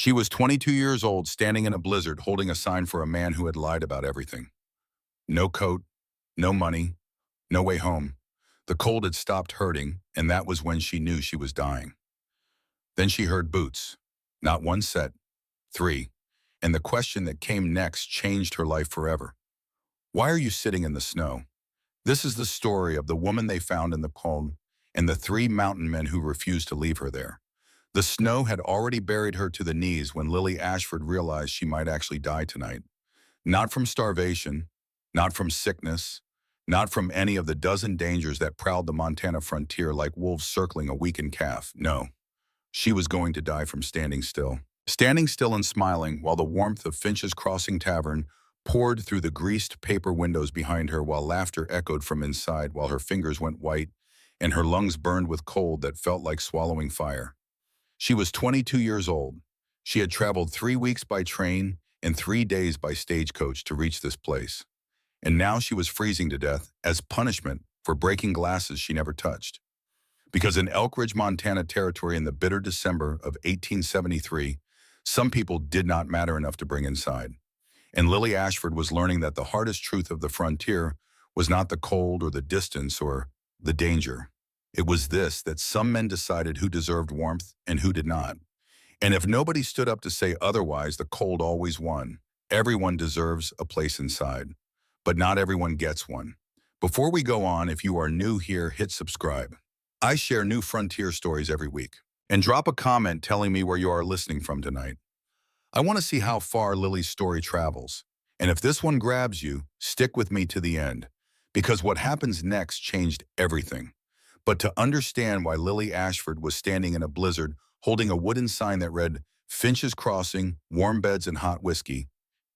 She was 22 years old, standing in a blizzard, holding a sign for a man who had lied about everything. No coat, no money, no way home. The cold had stopped hurting, and that was when she knew she was dying. Then she heard boots. Not one set, three. And the question that came next changed her life forever. Why are you sitting in the snow? This is the story of the woman they found in the poem and the three mountain men who refused to leave her there. The snow had already buried her to the knees when Lily Ashford realized she might actually die tonight. Not from starvation, not from sickness, not from any of the dozen dangers that prowled the Montana frontier like wolves circling a weakened calf. No, she was going to die from standing still. Standing still and smiling while the warmth of Finch's Crossing Tavern poured through the greased paper windows behind her, while laughter echoed from inside, while her fingers went white and her lungs burned with cold that felt like swallowing fire. She was 22 years old. She had traveled 3 weeks by train and 3 days by stagecoach to reach this place. And now she was freezing to death as punishment for breaking glasses she never touched. Because in Elk Ridge, Montana territory in the bitter December of 1873, some people did not matter enough to bring inside. And Lily Ashford was learning that the hardest truth of the frontier was not the cold or the distance or the danger. It was this, that some men decided who deserved warmth and who did not. And if nobody stood up to say otherwise, the cold always won. Everyone deserves a place inside, but not everyone gets one. Before we go on, if you are new here, hit subscribe. I share new frontier stories every week. And drop a comment telling me where you are listening from tonight. I want to see how far Lily's story travels. And if this one grabs you, stick with me to the end, because what happens next changed everything. But to understand why Lily Ashford was standing in a blizzard holding a wooden sign that read, "Finch's Crossing, warm beds and hot whiskey,"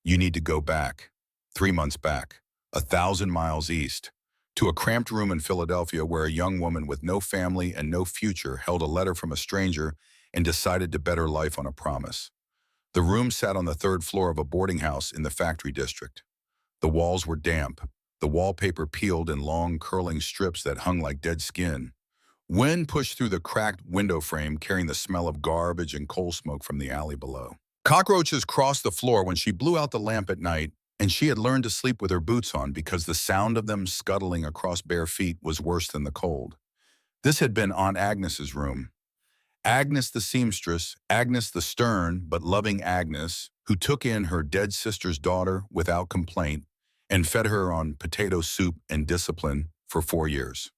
you need to go back, 3 months back, 1,000 miles east, to a cramped room in Philadelphia where a young woman with no family and no future held a letter from a stranger and decided to bet her life on a promise. The room sat on the 3rd floor of a boarding house in the factory district. The walls were damp, the wallpaper peeled in long curling strips that hung like dead skin. Wind pushed through the cracked window frame, carrying the smell of garbage and coal smoke from the alley below. Cockroaches crossed the floor when she blew out the lamp at night, and she had learned to sleep with her boots on because the sound of them scuttling across bare feet was worse than the cold. This had been Aunt Agnes's room. Agnes the seamstress, Agnes the stern but loving Agnes, who took in her dead sister's daughter without complaint and fed her on potato soup and discipline for 4 years.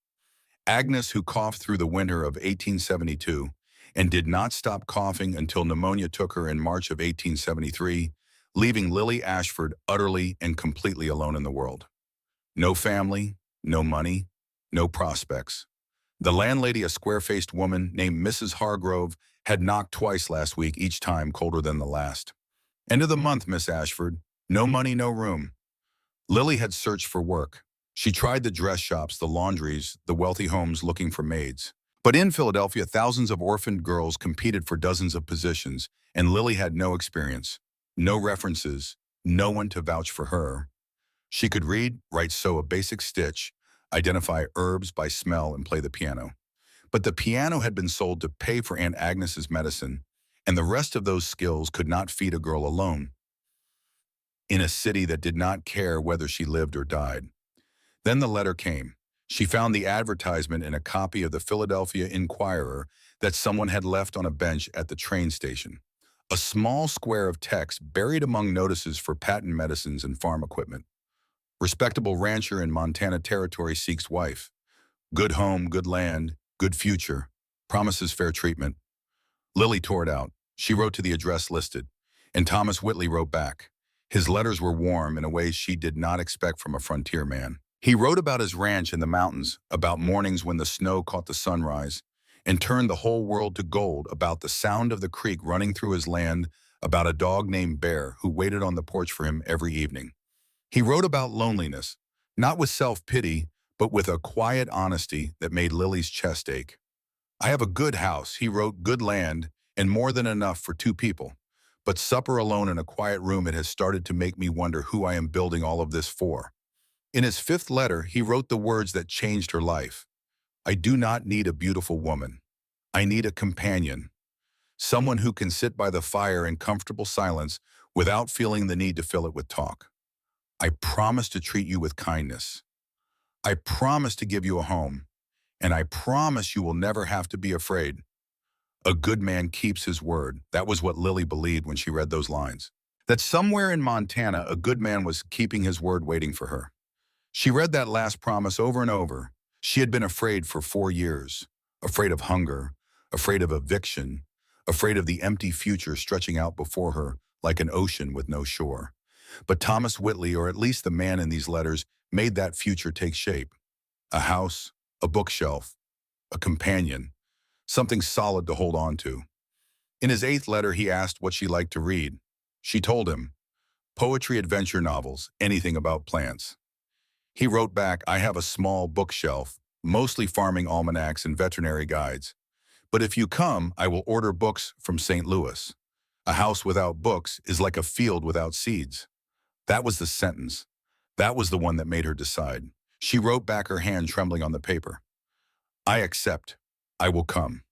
Agnes, who coughed through the winter of 1872 and did not stop coughing until pneumonia took her in March of 1873, leaving Lily Ashford utterly and completely alone in the world. No family, no money, no prospects. The landlady, a square-faced woman named Mrs. Hargrove, had knocked twice last week, each time colder than the last. "End of the month, Miss Ashford. No money, no room." Lily had searched for work. She tried the dress shops, the laundries, the wealthy homes looking for maids. But in Philadelphia, thousands of orphaned girls competed for dozens of positions, and Lily had no experience, no references, no one to vouch for her. She could read, write, sew a basic stitch, identify herbs by smell, and play the piano. But the piano had been sold to pay for Aunt Agnes's medicine, and the rest of those skills could not feed a girl alone in a city that did not care whether she lived or died. Then the letter came. She found the advertisement in a copy of the Philadelphia Inquirer that someone had left on a bench at the train station. A small square of text buried among notices for patent medicines and farm equipment. Respectable rancher in Montana territory seeks wife. Good home, good land, good future. Promises fair treatment. Lily tore it out. She wrote to the address listed, and Thomas Whitley wrote back. His letters were warm in a way she did not expect from a frontier man. He wrote about his ranch in the mountains, about mornings when the snow caught the sunrise and turned the whole world to gold, about the sound of the creek running through his land, about a dog named Bear who waited on the porch for him every evening. He wrote about loneliness, not with self-pity, but with a quiet honesty that made Lily's chest ache. "I have a good house," he wrote, "good land, and more than enough for 2 people. But supper alone in a quiet room, it has started to make me wonder who I am building all of this for." In his 5th letter, he wrote the words that changed her life. "I do not need a beautiful woman. I need a companion. Someone who can sit by the fire in comfortable silence without feeling the need to fill it with talk. I promise to treat you with kindness. I promise to give you a home. And I promise you will never have to be afraid. A good man keeps his word. That was what Lily believed when she read those lines. That somewhere in Montana, a good man was keeping his word waiting for her. She read that last promise over and over. She had been afraid for 4 years. Afraid of hunger, afraid of eviction, afraid of the empty future stretching out before her like an ocean with no shore. But Thomas Whitley, or at least the man in these letters, made that future take shape. A house, a bookshelf, a companion, something solid to hold on to. In his 8th letter, he asked what she liked to read. She told him, poetry, adventure novels, anything about plants. He wrote back, I have a small bookshelf, mostly farming almanacs and veterinary guides. But if you come, I will order books from St. Louis. A house without books is like a field without seeds. That was the sentence. That was the one that made her decide. She wrote back, her hand trembling on the paper. I accept. I will come.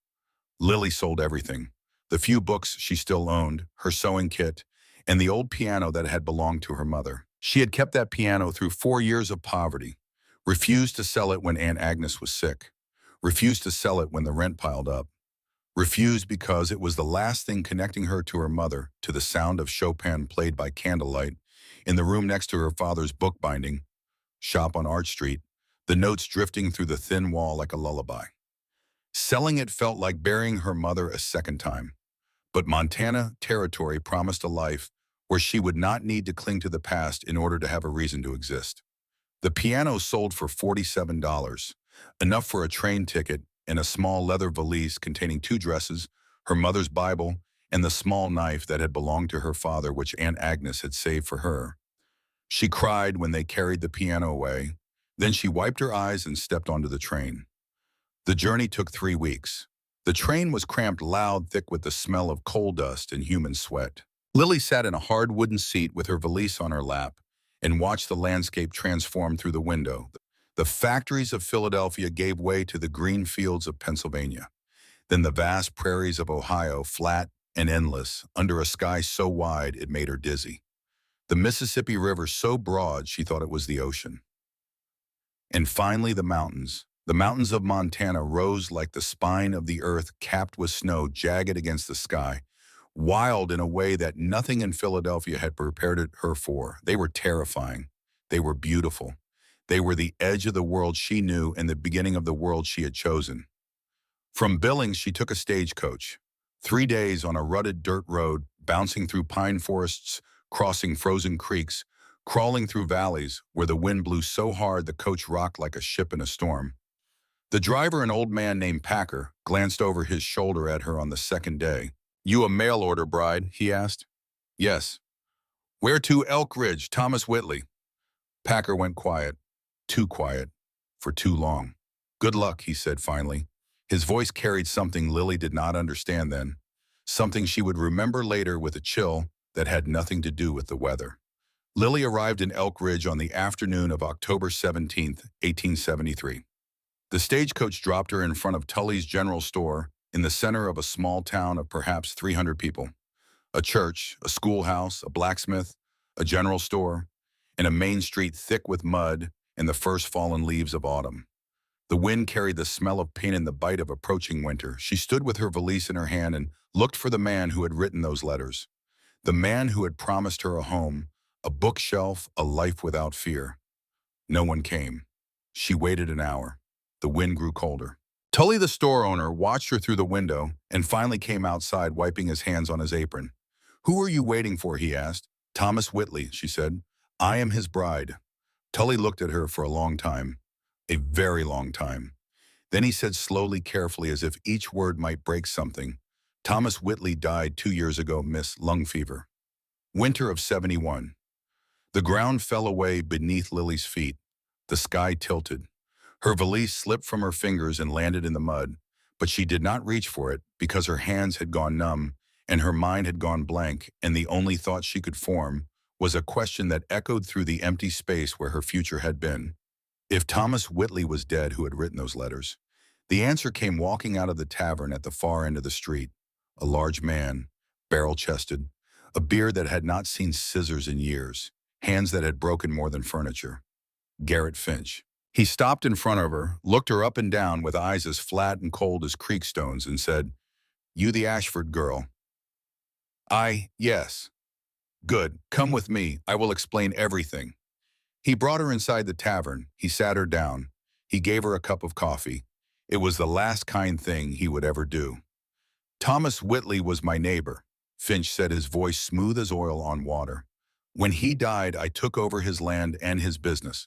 Lily sold everything. The few books she still owned, her sewing kit, and the old piano that had belonged to her mother. She had kept that piano through 4 years of poverty, refused to sell it when Aunt Agnes was sick, refused to sell it when the rent piled up, refused because it was the last thing connecting her to her mother, to the sound of Chopin played by candlelight in the room next to her father's bookbinding shop on Arch Street, the notes drifting through the thin wall like a lullaby. Selling it felt like burying her mother a second time. But Montana territory promised a life where she would not need to cling to the past in order to have a reason to exist. The piano sold for $47, enough for a train ticket and a small leather valise containing 2 dresses, her mother's Bible, and the small knife that had belonged to her father, which Aunt Agnes had saved for her. She cried when they carried the piano away. Then she wiped her eyes and stepped onto the train. The journey took 3 weeks. The train was cramped, loud, thick with the smell of coal dust and human sweat. Lily sat in a hard wooden seat with her valise on her lap and watched the landscape transform through the window. The factories of Philadelphia gave way to the green fields of Pennsylvania. Then the vast prairies of Ohio, flat and endless, under a sky so wide it made her dizzy. The Mississippi River so broad she thought it was the ocean. And finally the mountains. The mountains of Montana rose like the spine of the earth, capped with snow, jagged against the sky, wild in a way that nothing in Philadelphia had prepared her for. They were terrifying. They were beautiful. They were the edge of the world she knew and the beginning of the world she had chosen. From Billings, she took a stagecoach. 3 days on a rutted dirt road, bouncing through pine forests, crossing frozen creeks, crawling through valleys where the wind blew so hard the coach rocked like a ship in a storm. The driver, an old man named Packer, glanced over his shoulder at her on the 2nd day. You a mail order bride? He asked. Yes. Where to? Elk Ridge, Thomas Whitley. Packer went quiet. Too quiet. For too long. Good luck, he said finally. His voice carried something Lily did not understand then, something she would remember later with a chill that had nothing to do with the weather. Lily arrived in Elk Ridge on the afternoon of October 17th, 1873. The stagecoach dropped her in front of Tully's General Store in the center of a small town of perhaps 300 people. A church, a schoolhouse, a blacksmith, a general store, and a main street thick with mud and the first fallen leaves of autumn. The wind carried the smell of paint and the bite of approaching winter. She stood with her valise in her hand and looked for the man who had written those letters. The man who had promised her a home, a bookshelf, a life without fear. No one came. She waited an hour. The wind grew colder. Tully, the store owner, watched her through the window and finally came outside, wiping his hands on his apron. Who are you waiting for? He asked. Thomas Whitley, she said. I am his bride. Tully looked at her for a long time. A very long time. Then he said slowly, carefully, as if each word might break something. Thomas Whitley died 2 years ago, Miss, lung fever. Winter of 71. The ground fell away beneath Lily's feet. The sky tilted. Her valise slipped from her fingers and landed in the mud, but she did not reach for it because her hands had gone numb and her mind had gone blank, and the only thought she could form was a question that echoed through the empty space where her future had been. If Thomas Whitley was dead who had written those letters? The answer came walking out of the tavern at the far end of the street. a large man, barrel-chested, a beard that had not seen scissors in years, hands that had broken more than furniture. Garrett Finch. He stopped in front of her, looked her up and down with eyes as flat and cold as creek stones, and said, "You the Ashford girl?" Yes. Good. Come with me. I will explain everything." He brought her inside the tavern. He sat her down. He gave her a cup of coffee. It was the last kind thing he would ever do. "Thomas Whitley was my neighbor," Finch said, his voice smooth as oil on water. "When he died, I took over his land and his business.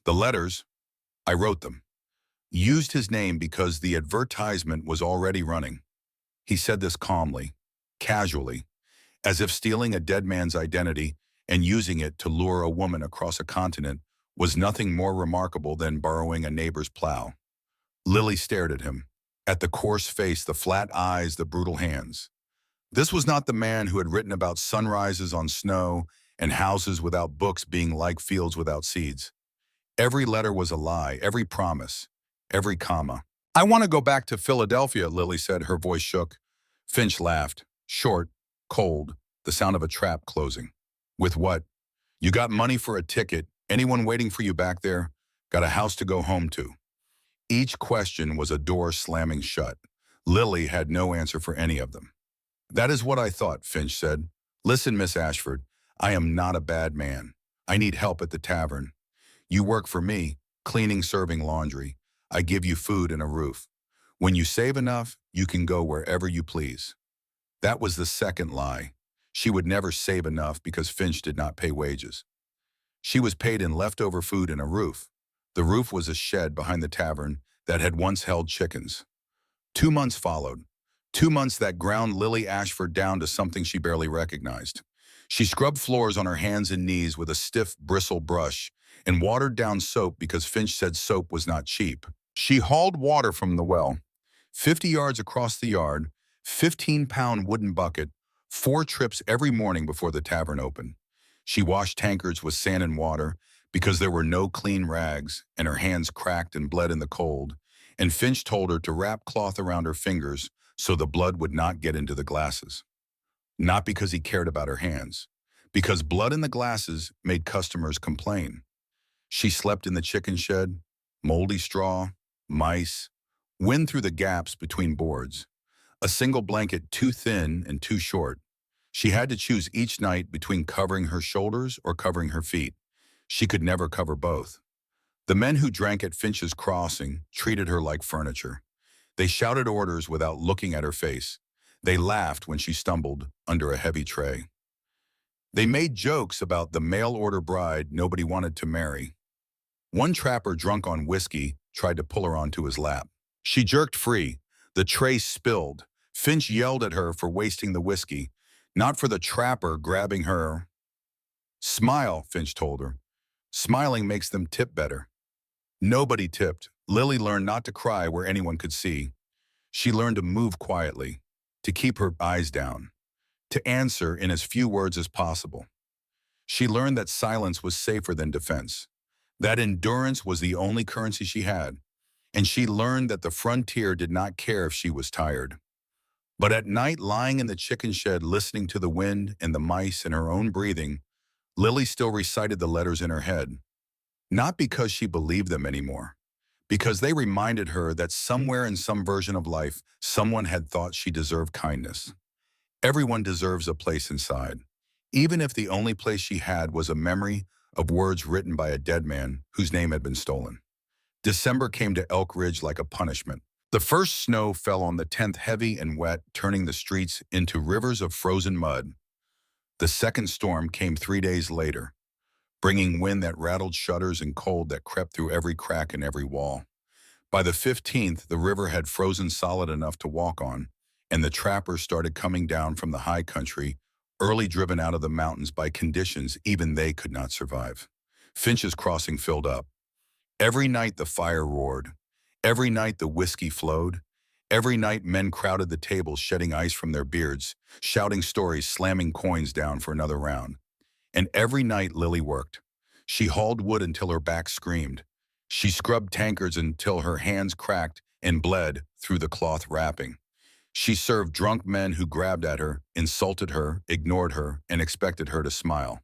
The letters, I wrote them. Used his name because the advertisement was already running." He said this calmly, casually, as if stealing a dead man's identity and using it to lure a woman across a continent was nothing more remarkable than borrowing a neighbor's plow. Lily stared at him, at the coarse face, the flat eyes, the brutal hands. This was not the man who had written about sunrises on snow and houses without books being like fields without seeds. Every letter was a lie, every promise, every comma. "I want to go back to Philadelphia," Lily said, her voice shook. Finch laughed, short, cold, the sound of a trap closing. "With what? You got money for a ticket, anyone waiting for you back there, got a house to go home to." Each question was a door slamming shut. Lily had no answer for any of them. "That is what I thought," Finch said. "Listen, Miss Ashford, I am not a bad man. I need help at the tavern. You work for me, cleaning, serving laundry. I give you food and a roof. When you save enough, you can go wherever you please." That was the second lie. She would never save enough because Finch did not pay wages. She was paid in leftover food and a roof. The roof was a shed behind the tavern that had once held chickens. 2 months followed. 2 months that ground Lily Ashford down to something she barely recognized. She scrubbed floors on her hands and knees with a stiff bristle brush and watered down soap because Finch said soap was not cheap. She hauled water from the well, 50 yards across the yard, 15-pound wooden bucket, 4 trips every morning before the tavern opened. She washed tankards with sand and water because there were no clean rags and her hands cracked and bled in the cold, and Finch told her to wrap cloth around her fingers so the blood would not get into the glasses. Not because he cared about her hands, because blood in the glasses made customers complain. She slept in the chicken shed, moldy straw, mice, wind through the gaps between boards. A single blanket too thin and too short. She had to choose each night between covering her shoulders or covering her feet. She could never cover both. The men who drank at Finch's Crossing treated her like furniture. They shouted orders without looking at her face. They laughed when she stumbled under a heavy tray. They made jokes about the mail-order bride nobody wanted to marry. One trapper, drunk on whiskey, tried to pull her onto his lap. She jerked free. The tray spilled. Finch yelled at her for wasting the whiskey, not for the trapper grabbing her. "Smile," Finch told her. "Smiling makes them tip better." Nobody tipped. Lily learned not to cry where anyone could see. She learned to move quietly, to keep her eyes down, to answer in as few words as possible. She learned that silence was safer than defense, that endurance was the only currency she had, and she learned that the frontier did not care if she was tired. But at night, lying in the chicken shed, listening to the wind and the mice and her own breathing, Lily still recited the letters in her head. Not because she believed them anymore, because they reminded her that somewhere in some version of life, someone had thought she deserved kindness. Everyone deserves a place inside, even if the only place she had was a memory of words written by a dead man whose name had been stolen. December came to Elk Ridge like a punishment. The first snow fell on the 10th, heavy and wet, turning the streets into rivers of frozen mud. The second storm came 3 days later, bringing wind that rattled shutters and cold that crept through every crack and every wall. By the 15th, the river had frozen solid enough to walk on, and the trappers started coming down from the high country, early driven out of the mountains by conditions even they could not survive. Finch's Crossing filled up. Every night the fire roared. Every night the whiskey flowed. Every night men crowded the tables, shedding ice from their beards, shouting stories, slamming coins down for another round. And every night Lily worked. She hauled wood until her back screamed. She scrubbed tankards until her hands cracked and bled through the cloth wrapping. She served drunk men who grabbed at her, insulted her, ignored her, and expected her to smile.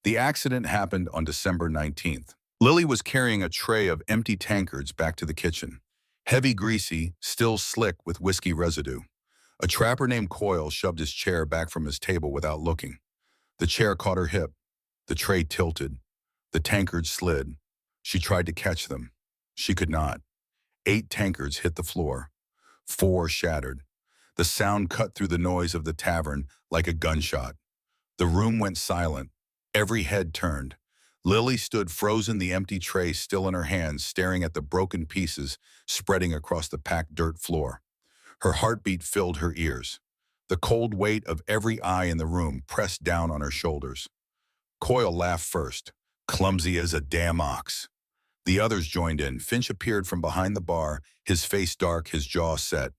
The accident happened on December 19th. Lily was carrying a tray of empty tankards back to the kitchen. Heavy, greasy, still slick with whiskey residue. A trapper named Coyle shoved his chair back from his table without looking. The chair caught her hip. The tray tilted. The tankards slid. She tried to catch them. She could not. 8 tankards hit the floor. 4 shattered. The sound cut through the noise of the tavern like a gunshot. The room went silent. Every head turned. Lily stood frozen, the empty tray still in her hands, staring at the broken pieces spreading across the packed dirt floor. Her heartbeat filled her ears. The cold weight of every eye in the room pressed down on her shoulders. Coyle laughed first, clumsy as a damn ox. The others joined in. Finch appeared from behind the bar, his face dark, his jaw set.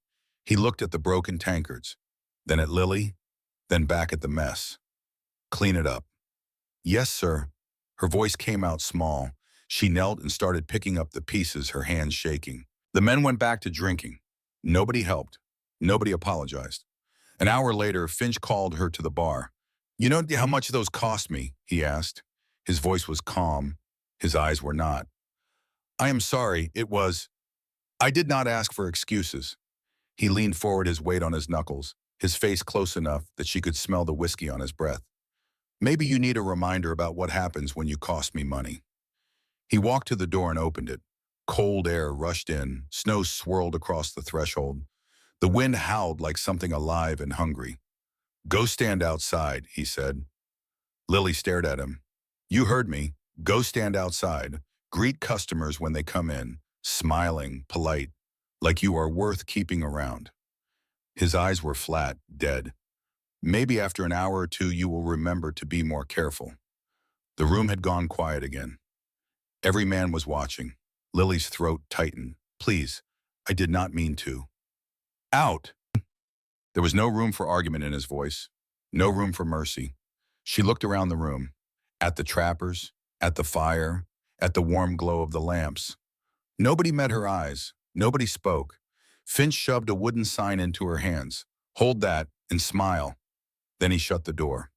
He looked at the broken tankards, then at Lily, then back at the mess. Clean it up. Yes, sir. Her voice came out small. She knelt and started picking up the pieces, her hands shaking. The men went back to drinking. Nobody helped. Nobody apologized. An hour later, Finch called her to the bar. You know how much those cost me? He asked. His voice was calm. His eyes were not. I am sorry, it was. I did not ask for excuses. He leaned forward, his weight on his knuckles, his face close enough that she could smell the whiskey on his breath. Maybe you need a reminder about what happens when you cost me money. He walked to the door and opened it. Cold air rushed in, snow swirled across the threshold. The wind howled like something alive and hungry. Go stand outside, he said. Lily stared at him. You heard me. Go stand outside. Greet customers when they come in, smiling, polite, like you are worth keeping around. His eyes were flat, dead. Maybe after an hour or two you will remember to be more careful. The room had gone quiet again. Every man was watching. Lily's throat tightened. Please, I did not mean to. Out! There was no room for argument in his voice. No room for mercy. She looked around the room. At the trappers, at the fire, at the warm glow of the lamps. Nobody met her eyes. Nobody spoke. Finch shoved a wooden sign into her hands. Hold that and smile. Then he shut the door.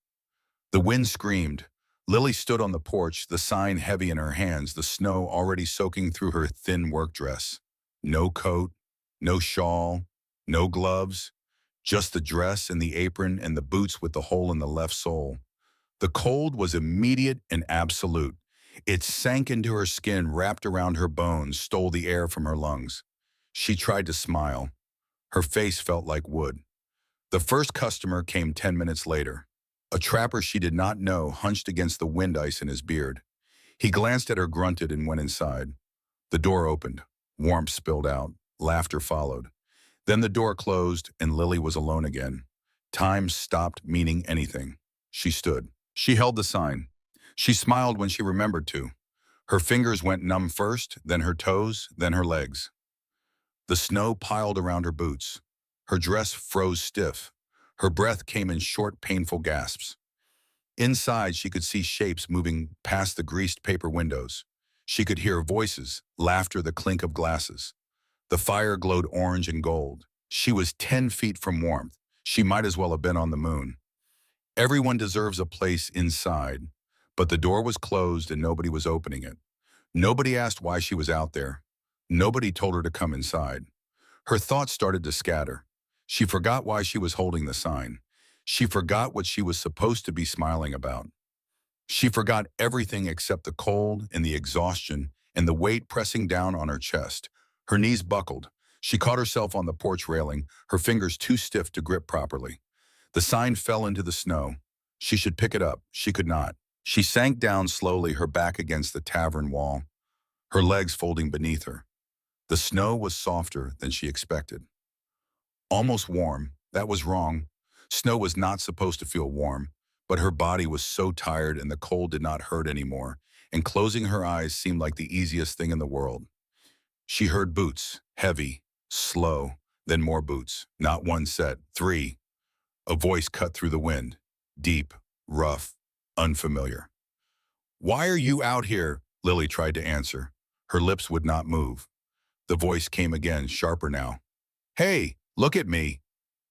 The wind screamed. Lily stood on the porch, the sign heavy in her hands, the snow already soaking through her thin work dress. No coat, no shawl, no gloves, just the dress and the apron and the boots with the hole in the left sole. The cold was immediate and absolute. It sank into her skin, wrapped around her bones, stole the air from her lungs. She tried to smile. Her face felt like wood. The first customer came 10 minutes later. A trapper she did not know hunched against the wind ice in his beard. He glanced at her, grunted, and went inside. The door opened. Warmth spilled out. Laughter followed. Then the door closed, and Lily was alone again. Time stopped meaning anything. She stood. She held the sign. She smiled when she remembered to. Her fingers went numb first, then her toes, then her legs. The snow piled around her boots. Her dress froze stiff. Her breath came in short, painful gasps. Inside, she could see shapes moving past the greased paper windows. She could hear voices, laughter, the clink of glasses. The fire glowed orange and gold. She was 10 feet from warmth. She might as well have been on the moon. Everyone deserves a place inside, but the door was closed and nobody was opening it. Nobody asked why she was out there. Nobody told her to come inside. Her thoughts started to scatter. She forgot why she was holding the sign. She forgot what she was supposed to be smiling about. She forgot everything except the cold and the exhaustion and the weight pressing down on her chest. Her knees buckled. She caught herself on the porch railing, her fingers too stiff to grip properly. The sign fell into the snow. She should pick it up. She could not. She sank down slowly, her back against the tavern wall, her legs folding beneath her. The snow was softer than she expected. Almost warm. That was wrong. Snow was not supposed to feel warm, but her body was so tired and the cold did not hurt anymore, and closing her eyes seemed like the easiest thing in the world. She heard boots, heavy, slow, then more boots, not one set, 3. A voice cut through the wind, deep, rough, unfamiliar. Why are you out here? Lily tried to answer. Her lips would not move. The voice came again, sharper now. Hey, look at me.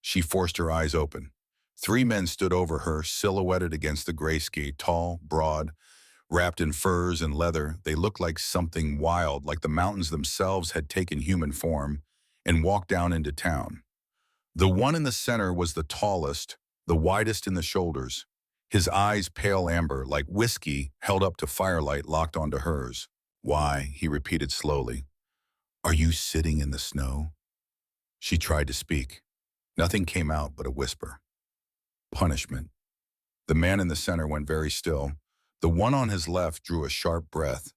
She forced her eyes open. Three men stood over her, silhouetted against the gray ski, tall, broad, wrapped in furs and leather. They looked like something wild, like the mountains themselves had taken human form and walked down into town. The one in the center was the tallest, the widest in the shoulders, his eyes pale amber, like whiskey held up to firelight locked onto hers. "Why?" he repeated slowly. "Are you sitting in the snow?" She tried to speak. Nothing came out but a whisper. "Punishment." The man in the center went very still. The one on his left drew a sharp breath.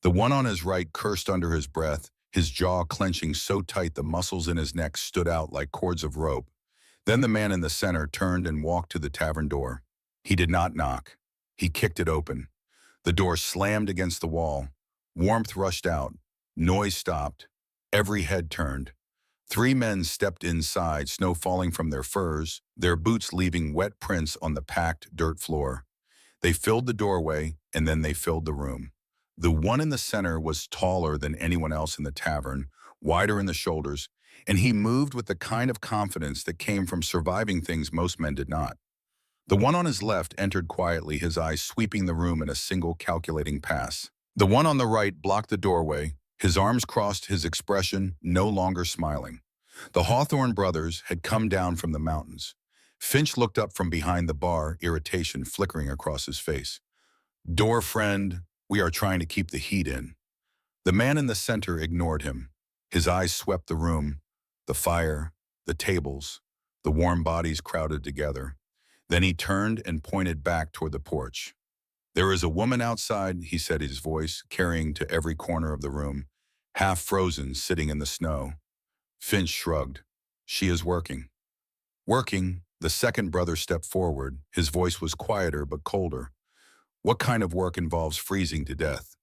The one on his right cursed under his breath, his jaw clenching so tight the muscles in his neck stood out like cords of rope. Then the man in the center turned and walked to the tavern door. He did not knock. He kicked it open. The door slammed against the wall. Warmth rushed out. Noise stopped. Every head turned. Three men stepped inside, snow falling from their furs, their boots leaving wet prints on the packed dirt floor. They filled the doorway, and then they filled the room. The one in the center was taller than anyone else in the tavern, wider in the shoulders, and he moved with the kind of confidence that came from surviving things most men did not. The one on his left entered quietly, his eyes sweeping the room in a single calculating pass. The one on the right blocked the doorway, his arms crossed, his expression no longer smiling. The Hawthorne brothers had come down from the mountains. Finch looked up from behind the bar, irritation flickering across his face. "Door friend, we are trying to keep the heat in." The man in the center ignored him. His eyes swept the room, the fire, the tables, the warm bodies crowded together. Then he turned and pointed back toward the porch. "There is a woman outside," he said, his voice carrying to every corner of the room, "half frozen, sitting in the snow." Finch shrugged. "She is working." "Working?" The second brother stepped forward. His voice was quieter but colder. "What kind of work involves freezing to death?"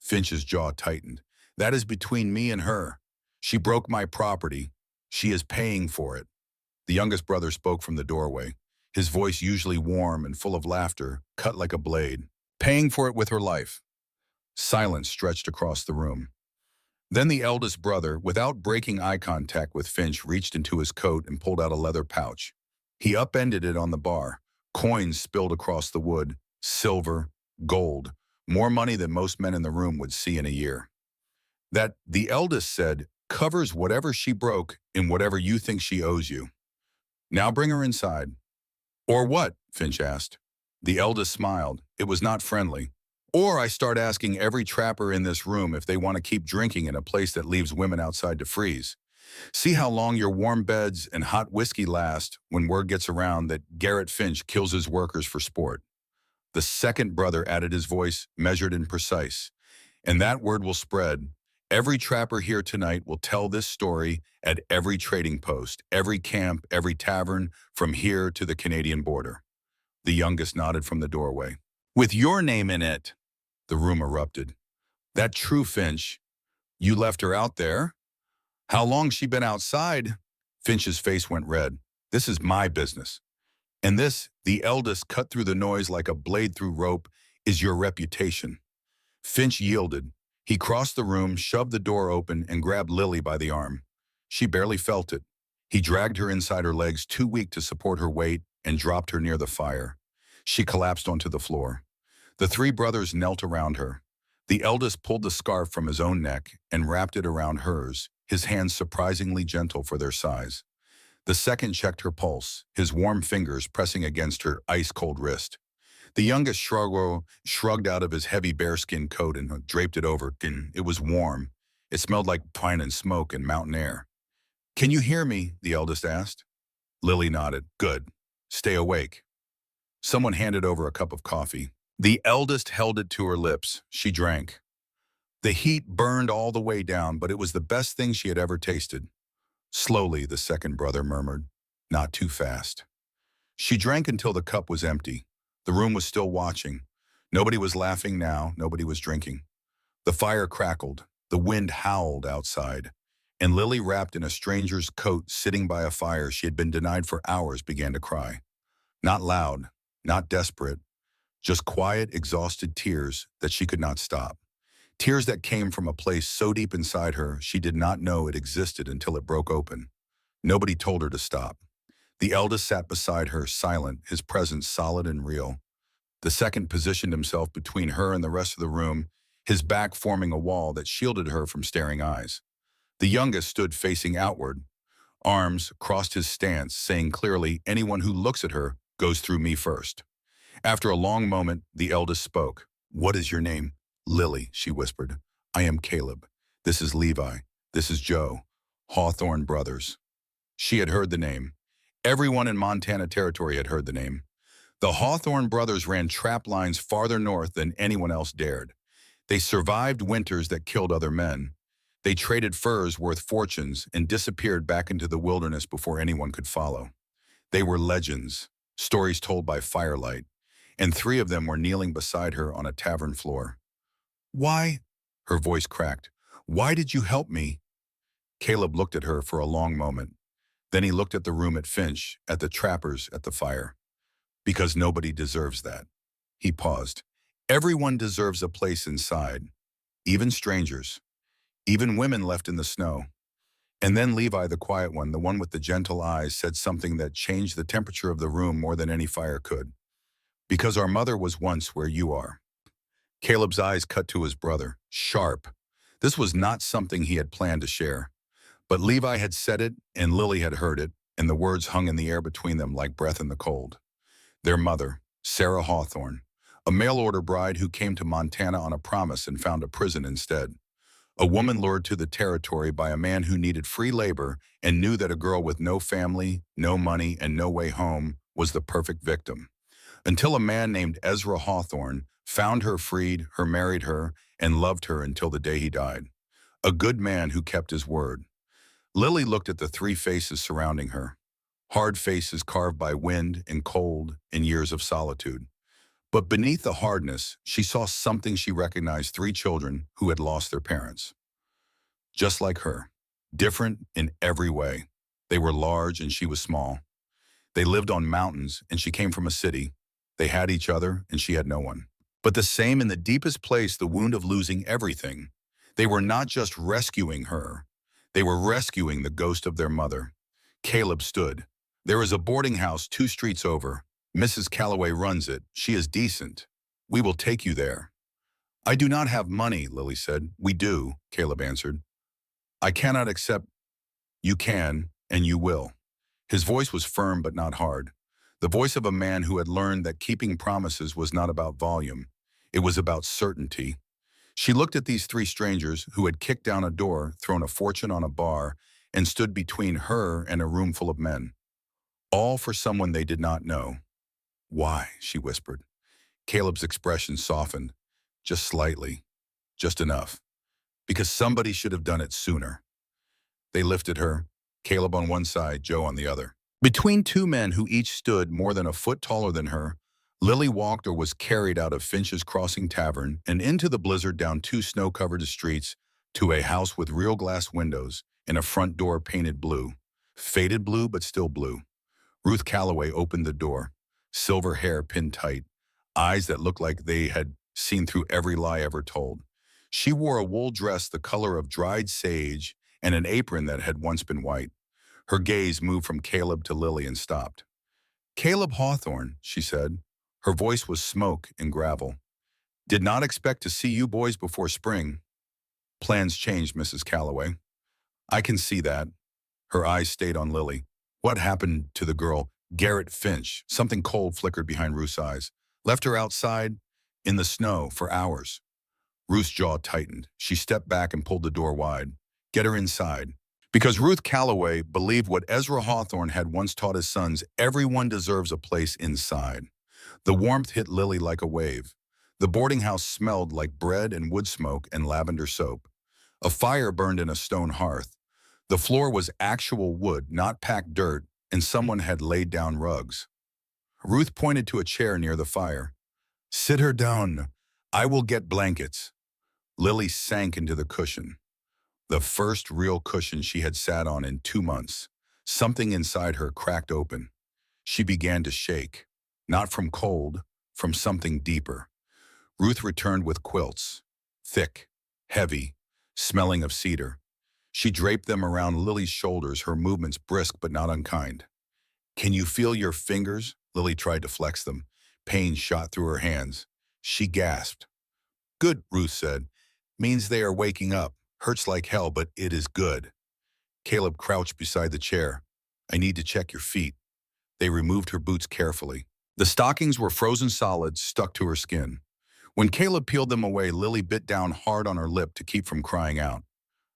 Finch's jaw tightened. "That is between me and her. She broke my property. She is paying for it." The youngest brother spoke from the doorway, his voice usually warm and full of laughter, cut like a blade. "Paying for it with her life." Silence stretched across the room. Then the eldest brother, without breaking eye contact with Finch, reached into his coat and pulled out a leather pouch. He upended it on the bar. Coins spilled across the wood, silver, gold, more money than most men in the room would see in a year. "That," the eldest said, "covers whatever she broke and whatever you think she owes you. Now bring her inside." "Or what?" Finch asked. The eldest smiled. It was not friendly. "Or I start asking every trapper in this room if they want to keep drinking in a place that leaves women outside to freeze. See how long your warm beds and hot whiskey last when word gets around that Garrett Finch kills his workers for sport." The second brother added, his voice measured and precise. "And that word will spread. Every trapper here tonight will tell this story at every trading post, every camp, every tavern, from here to the Canadian border." The youngest nodded from the doorway. "With your name in it." The room erupted. "That true, Finch? You left her out there? How long she been outside?" Finch's face went red. "This is my business. And this," the eldest cut through the noise like a blade through rope, "is your reputation." Finch yielded. He crossed the room, shoved the door open, and grabbed Lily by the arm. She barely felt it. He dragged her inside, her legs too weak to support her weight, and dropped her near the fire. She collapsed onto the floor. The three brothers knelt around her. The eldest pulled the scarf from his own neck and wrapped it around hers, his hands surprisingly gentle for their size. The second checked her pulse, his warm fingers pressing against her ice-cold wrist. The youngest shrugged out of his heavy bearskin coat and draped it over. It was warm. It smelled like pine and smoke and mountain air. "Can you hear me?" the eldest asked. Lily nodded. "Good. Stay awake." Someone handed over a cup of coffee. The eldest held it to her lips. She drank. The heat burned all the way down, but it was the best thing she had ever tasted. Slowly, the second brother murmured, "Not too fast." She drank until the cup was empty. The room was still watching. Nobody was laughing now, nobody was drinking. The fire crackled, the wind howled outside, and Lily, wrapped in a stranger's coat, sitting by a fire she had been denied for hours, began to cry. Not loud, not desperate, just quiet, exhausted tears that she could not stop. Tears that came from a place so deep inside her she did not know it existed until it broke open. Nobody told her to stop. The eldest sat beside her, silent, his presence solid and real. The second positioned himself between her and the rest of the room, his back forming a wall that shielded her from staring eyes. The youngest stood facing outward, arms crossed his stance, saying clearly, anyone who looks at her goes through me first. After a long moment, the eldest spoke. What is your name? Lily, she whispered. I am Caleb. This is Levi. This is Joe. Hawthorne brothers. She had heard the name. Everyone in Montana Territory had heard the name. The Hawthorne brothers ran trap lines farther north than anyone else dared. They survived winters that killed other men. They traded furs worth fortunes and disappeared back into the wilderness before anyone could follow. They were legends, stories told by firelight, and three of them were kneeling beside her on a tavern floor. Why? Her voice cracked. Why did you help me? Caleb looked at her for a long moment. Then he looked at the room at Finch, at the trappers, at the fire. Because nobody deserves that. He paused. Everyone deserves a place inside, even strangers, even women left in the snow. And then Levi, the quiet one, the one with the gentle eyes, said something that changed the temperature of the room more than any fire could. Because our mother was once where you are. Caleb's eyes cut to his brother, sharp. This was not something he had planned to share. But Levi had said it, and Lily had heard it, and the words hung in the air between them like breath in the cold. Their mother, Sarah Hawthorne, a mail-order bride who came to Montana on a promise and found a prison instead. A woman lured to the territory by a man who needed free labor and knew that a girl with no family, no money, and no way home was the perfect victim. Until a man named Ezra Hawthorne found her, freed her, married her, and loved her until the day he died. A good man who kept his word. Lily looked at the three faces surrounding her. Hard faces carved by wind and cold and years of solitude. But beneath the hardness, she saw something she recognized: three children who had lost their parents. Just like her, different in every way. They were large and she was small. They lived on mountains and she came from a city. They had each other and she had no one. But the same in the deepest place, the wound of losing everything. They were not just rescuing her. They were rescuing the ghost of their mother. Caleb stood. There is a boarding house 2 streets over. Mrs. Calloway runs it. She is decent. We will take you there. I do not have money, Lily said. We do, Caleb answered. I cannot accept. You can, and you will. His voice was firm but not hard. The voice of a man who had learned that keeping promises was not about volume. It was about certainty. She looked at these 3 strangers who had kicked down a door, thrown a fortune on a bar, and stood between her and a room full of men. All for someone they did not know. Why? She whispered. Caleb's expression softened, just slightly, just enough. Because somebody should have done it sooner. They lifted her, Caleb on one side, Joe on the other. Between 2 men who each stood more than a foot taller than her, Lily walked or was carried out of Finch's Crossing Tavern and into the blizzard down 2 snow-covered streets to a house with real glass windows and a front door painted blue. Faded blue, but still blue. Ruth Calloway opened the door, silver hair pinned tight, eyes that looked like they had seen through every lie ever told. She wore a wool dress the color of dried sage and an apron that had once been white. Her gaze moved from Caleb to Lily and stopped. Caleb Hawthorne, she said. Her voice was smoke and gravel. Did not expect to see you boys before spring. Plans changed, Mrs. Calloway. I can see that. Her eyes stayed on Lily. What happened to the girl, Garrett Finch? Something cold flickered behind Ruth's eyes. Left her outside in the snow for hours. Ruth's jaw tightened. She stepped back and pulled the door wide. Get her inside. Because Ruth Calloway believed what Ezra Hawthorne had once taught his sons: everyone deserves a place inside. The warmth hit Lily like a wave. The boarding house smelled like bread and wood smoke and lavender soap. A fire burned in a stone hearth. The floor was actual wood, not packed dirt, and someone had laid down rugs. Ruth pointed to a chair near the fire. Sit her down. I will get blankets. Lily sank into the cushion. The first real cushion she had sat on in 2 months. Something inside her cracked open. She began to shake. Not from cold, from something deeper. Ruth returned with quilts. Thick, heavy, smelling of cedar. She draped them around Lily's shoulders, her movements brisk but not unkind. Can you feel your fingers? Lily tried to flex them. Pain shot through her hands. She gasped. Good, Ruth said. Means they are waking up. Hurts like hell, but it is good. Caleb crouched beside the chair. I need to check your feet. They removed her boots carefully. The stockings were frozen solid, stuck to her skin. When Caleb peeled them away, Lily bit down hard on her lip to keep from crying out.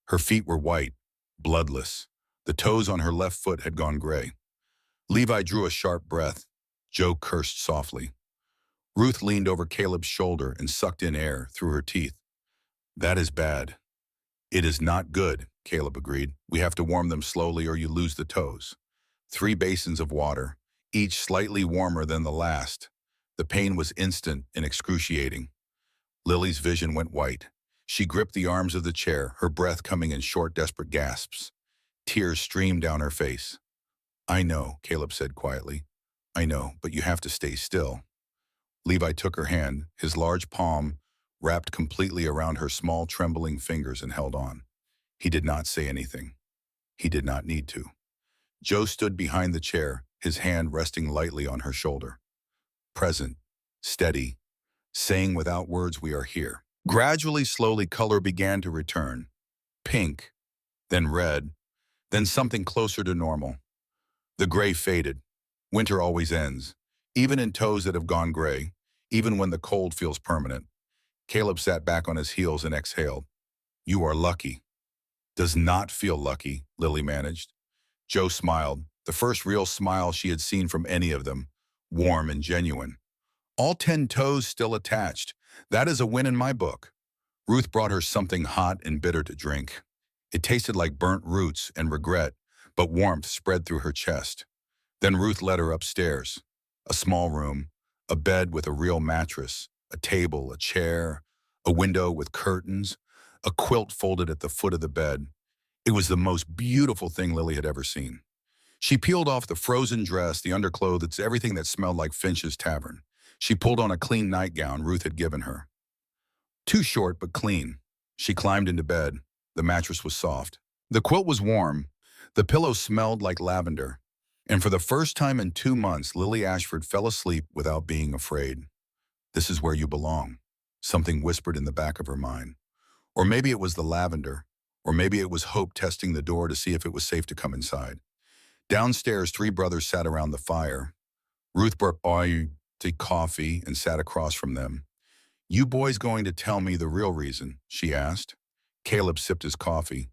Her feet were white, bloodless. The toes on her left foot had gone gray. Levi drew a sharp breath. Joe cursed softly. Ruth leaned over Caleb's shoulder and sucked in air through her teeth. That is bad. It is not good, Caleb agreed. We have to warm them slowly or you lose the toes. 3 basins of water, each slightly warmer than the last. The pain was instant and excruciating. Lily's vision went white. She gripped the arms of the chair, her breath coming in short, desperate gasps. Tears streamed down her face. I know, Caleb said quietly. I know, but you have to stay still. Levi took her hand, his large palm wrapped completely around her small, trembling fingers and held on. He did not say anything. He did not need to. Joe stood behind the chair, his hand resting lightly on her shoulder. Present, steady, saying without words, we are here. Gradually, slowly, color began to return. Pink, then red, then something closer to normal. The gray faded. Winter always ends, even in toes that have gone gray, even when the cold feels permanent. Caleb sat back on his heels and exhaled. You are lucky. Does not feel lucky, Lily managed. Joe smiled, the first real smile she had seen from any of them, warm and genuine. All 10 toes still attached. That is a win in my book. Ruth brought her something hot and bitter to drink. It tasted like burnt roots and regret, but warmth spread through her chest. Then Ruth led her upstairs. A small room, a bed with a real mattress, a table, a chair, a window with curtains, a quilt folded at the foot of the bed. It was the most beautiful thing Lily had ever seen. She peeled off the frozen dress, the underclothes, everything that smelled like Finch's Tavern. She pulled on a clean nightgown Ruth had given her. Too short, but clean. She climbed into bed. The mattress was soft. The quilt was warm. The pillow smelled like lavender. And for the first time in 2 months, Lily Ashford fell asleep without being afraid. This is where you belong, something whispered in the back of her mind. Or maybe it was the lavender. Or maybe it was hope testing the door to see if it was safe to come inside. Downstairs, 3 brothers sat around the fire. Ruth brought tea coffee and sat across from them. You boys going to tell me the real reason? She asked. Caleb sipped his coffee.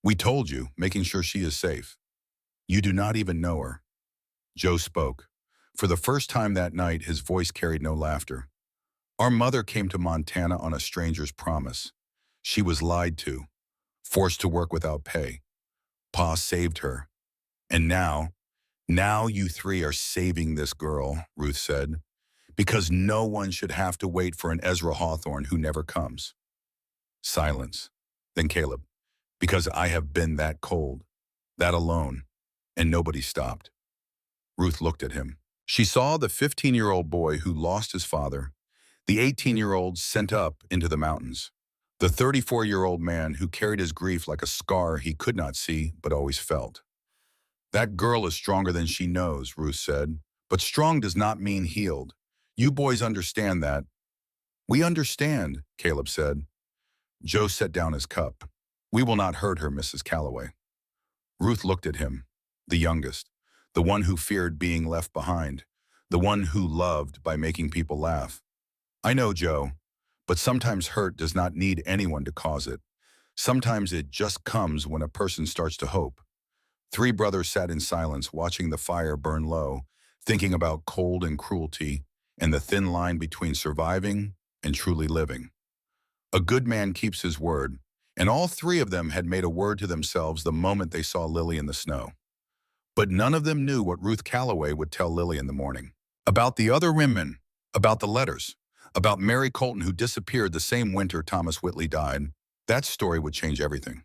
We told you, making sure she is safe. You do not even know her. Joe spoke. For the first time that night, his voice carried no laughter. Our mother came to Montana on a stranger's promise. She was lied to, forced to work without pay. Pa saved her. And now you 3 are saving this girl, Ruth said, because no one should have to wait for an Ezra Hawthorne who never comes. Silence. Then Caleb, because I have been that cold, that alone, and nobody stopped. Ruth looked at him. She saw the 15-year-old boy who lost his father, the 18-year-old sent up into the mountains, the 34-year-old man who carried his grief like a scar he could not see but always felt. That girl is stronger than she knows, Ruth said, but strong does not mean healed. You boys understand that. We understand, Caleb said. Joe set down his cup. We will not hurt her, Mrs. Calloway. Ruth looked at him, the youngest, the one who feared being left behind, the one who loved by making people laugh. I know, Joe, but sometimes hurt does not need anyone to cause it. Sometimes it just comes when a person starts to hope. 3 brothers sat in silence, watching the fire burn low, thinking about cold and cruelty and the thin line between surviving and truly living. A good man keeps his word, and all 3 of them had made a word to themselves the moment they saw Lily in the snow. But none of them knew what Ruth Calloway would tell Lily in the morning. About the other women, about the letters, about Mary Colton who disappeared the same winter Thomas Whitley died. That story would change everything.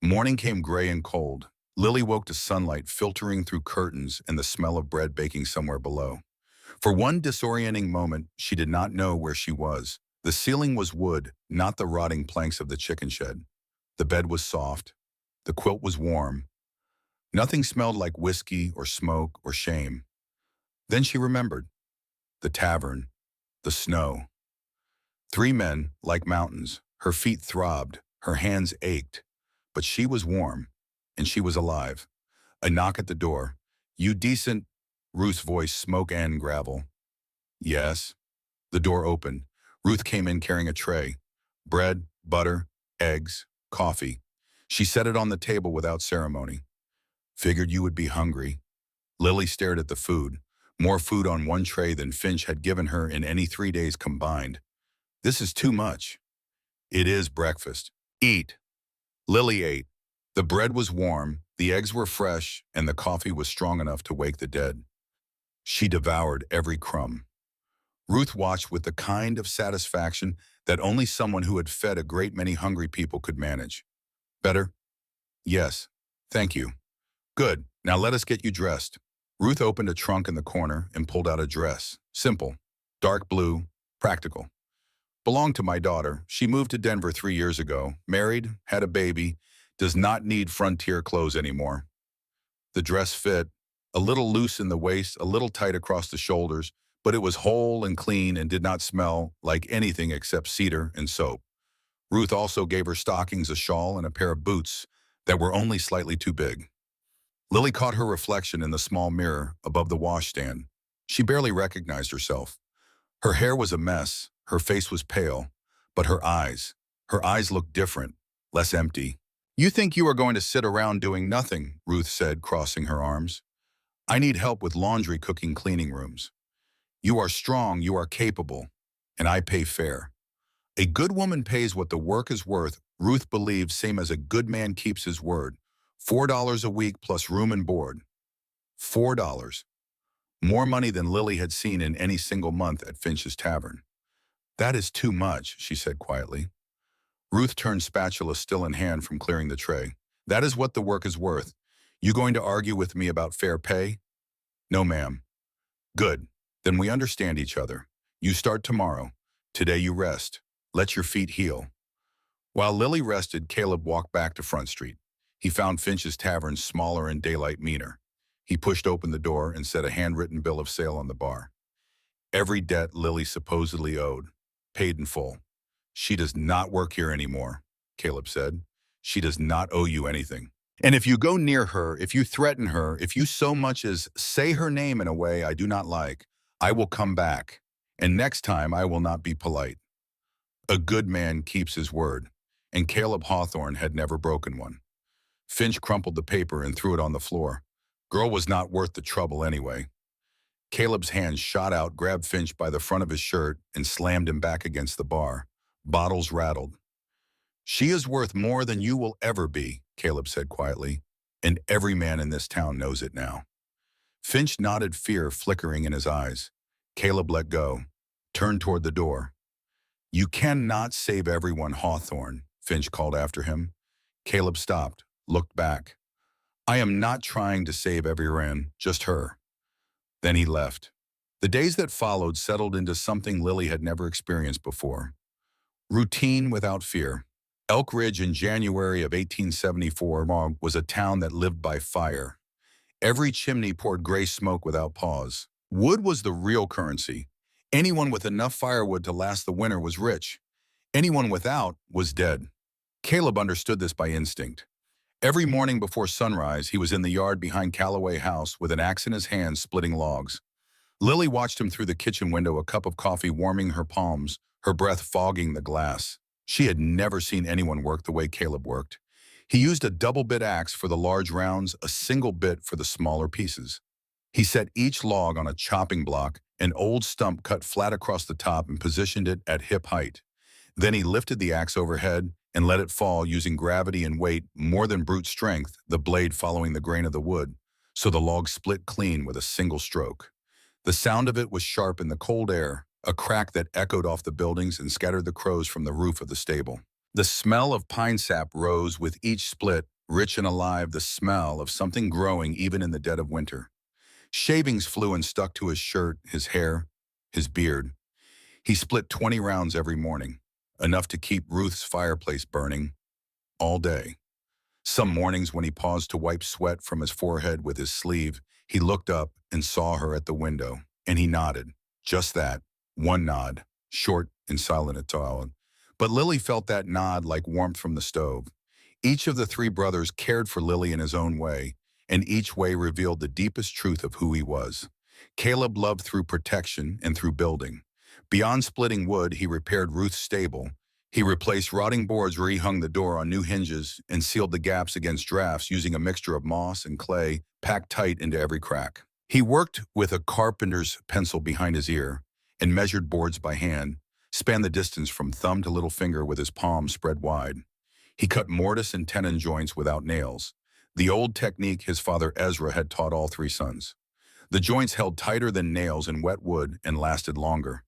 Morning came gray and cold. Lily woke to sunlight filtering through curtains and the smell of bread baking somewhere below. For one disorienting moment, she did not know where she was. The ceiling was wood, not the rotting planks of the chicken shed. The bed was soft. The quilt was warm. Nothing smelled like whiskey or smoke or shame. Then she remembered the tavern, the snow. Three men, like mountains. Her feet throbbed, her hands ached, but she was warm, and she was alive. A knock at the door. You decent, Ruth's voice, smoke and gravel. Yes. The door opened. Ruth came in carrying a tray. Bread, butter, eggs, coffee. She set it on the table without ceremony. Figured you would be hungry. Lily stared at the food. More food on one tray than Finch had given her in any 3 days combined. This is too much. It is breakfast. Eat. Lily ate. The bread was warm, the eggs were fresh, and the coffee was strong enough to wake the dead. She devoured every crumb. Ruth watched with the kind of satisfaction that only someone who had fed a great many hungry people could manage. Better? Yes. Thank you. Good. Now let us get you dressed. Ruth opened a trunk in the corner and pulled out a dress. Simple. Dark blue. Practical. Belonged to my daughter. She moved to Denver 3 years ago. Married. Had a baby. Does not need frontier clothes anymore. The dress fit. A little loose in the waist, a little tight across the shoulders, but it was whole and clean and did not smell like anything except cedar and soap. Ruth also gave her stockings, a shawl, and a pair of boots that were only slightly too big. Lily caught her reflection in the small mirror above the washstand. She barely recognized herself. Her hair was a mess, her face was pale, but her eyes looked different, less empty. You think you are going to sit around doing nothing, Ruth said, crossing her arms. I need help with laundry, cooking, cleaning rooms. You are strong, you are capable, and I pay fair. A good woman pays what the work is worth, Ruth believed, same as a good man keeps his word. $4 a week plus room and board. $4. More money than Lily had seen in any single month at Finch's Tavern. That is too much, she said quietly. Ruth turned, spatula still in hand, from clearing the tray. That is what the work is worth. You going to argue with me about fair pay? No, ma'am. Good. Then we understand each other. You start tomorrow. Today you rest. Let your feet heal. While Lily rested, Caleb walked back to Front Street. He found Finch's Tavern smaller and daylight meaner. He pushed open the door and set a handwritten bill of sale on the bar. Every debt Lily supposedly owed, paid in full. She does not work here anymore, Caleb said. She does not owe you anything. And if you go near her, if you threaten her, if you so much as say her name in a way I do not like, I will come back. And next time I will not be polite. A good man keeps his word, and Caleb Hawthorne had never broken one. Finch crumpled the paper and threw it on the floor. Girl was not worth the trouble anyway. Caleb's hand shot out, grabbed Finch by the front of his shirt, and slammed him back against the bar. Bottles rattled. She is worth more than you will ever be, Caleb said quietly, and every man in this town knows it now. Finch nodded, fear flickering in his eyes. Caleb let go, turned toward the door. You cannot save everyone, Hawthorne, Finch called after him. Caleb stopped, looked back. I am not trying to save everyone, just her. Then he left. The days that followed settled into something Lily had never experienced before. Routine without fear. Elk Ridge in January of 1874 was a town that lived by fire. Every chimney poured gray smoke without pause. Wood was the real currency. Anyone with enough firewood to last the winter was rich. Anyone without was dead. Caleb understood this by instinct. Every morning before sunrise, he was in the yard behind Calloway House with an axe in his hand, splitting logs. Lily watched him through the kitchen window, a cup of coffee warming her palms, her breath fogging the glass. She had never seen anyone work the way Caleb worked. He used a double-bit axe for the large rounds, a single bit for the smaller pieces. He set each log on a chopping block, an old stump cut flat across the top, and positioned it at hip height. Then he lifted the axe overhead and let it fall, using gravity and weight more than brute strength, the blade following the grain of the wood, so the log split clean with a single stroke. The sound of it was sharp in the cold air, a crack that echoed off the buildings and scattered the crows from the roof of the stable. The smell of pine sap rose with each split, rich and alive, the smell of something growing even in the dead of winter. Shavings flew and stuck to his shirt, his hair, his beard. He split 20 rounds every morning, enough to keep Ruth's fireplace burning all day. Some mornings when he paused to wipe sweat from his forehead with his sleeve, he looked up and saw her at the window, and he nodded. Just that, one nod, short and silent at all. But Lily felt that nod like warmth from the stove. Each of the three brothers cared for Lily in his own way, and each way revealed the deepest truth of who he was. Caleb loved through protection and through building. Beyond splitting wood, he repaired Ruth's stable. He replaced rotting boards where he hung the door on new hinges and sealed the gaps against drafts using a mixture of moss and clay packed tight into every crack. He worked with a carpenter's pencil behind his ear and measured boards by hand, spanned the distance from thumb to little finger with his palms spread wide. He cut mortise and tenon joints without nails, the old technique his father Ezra had taught all three sons. The joints held tighter than nails in wet wood and lasted longer.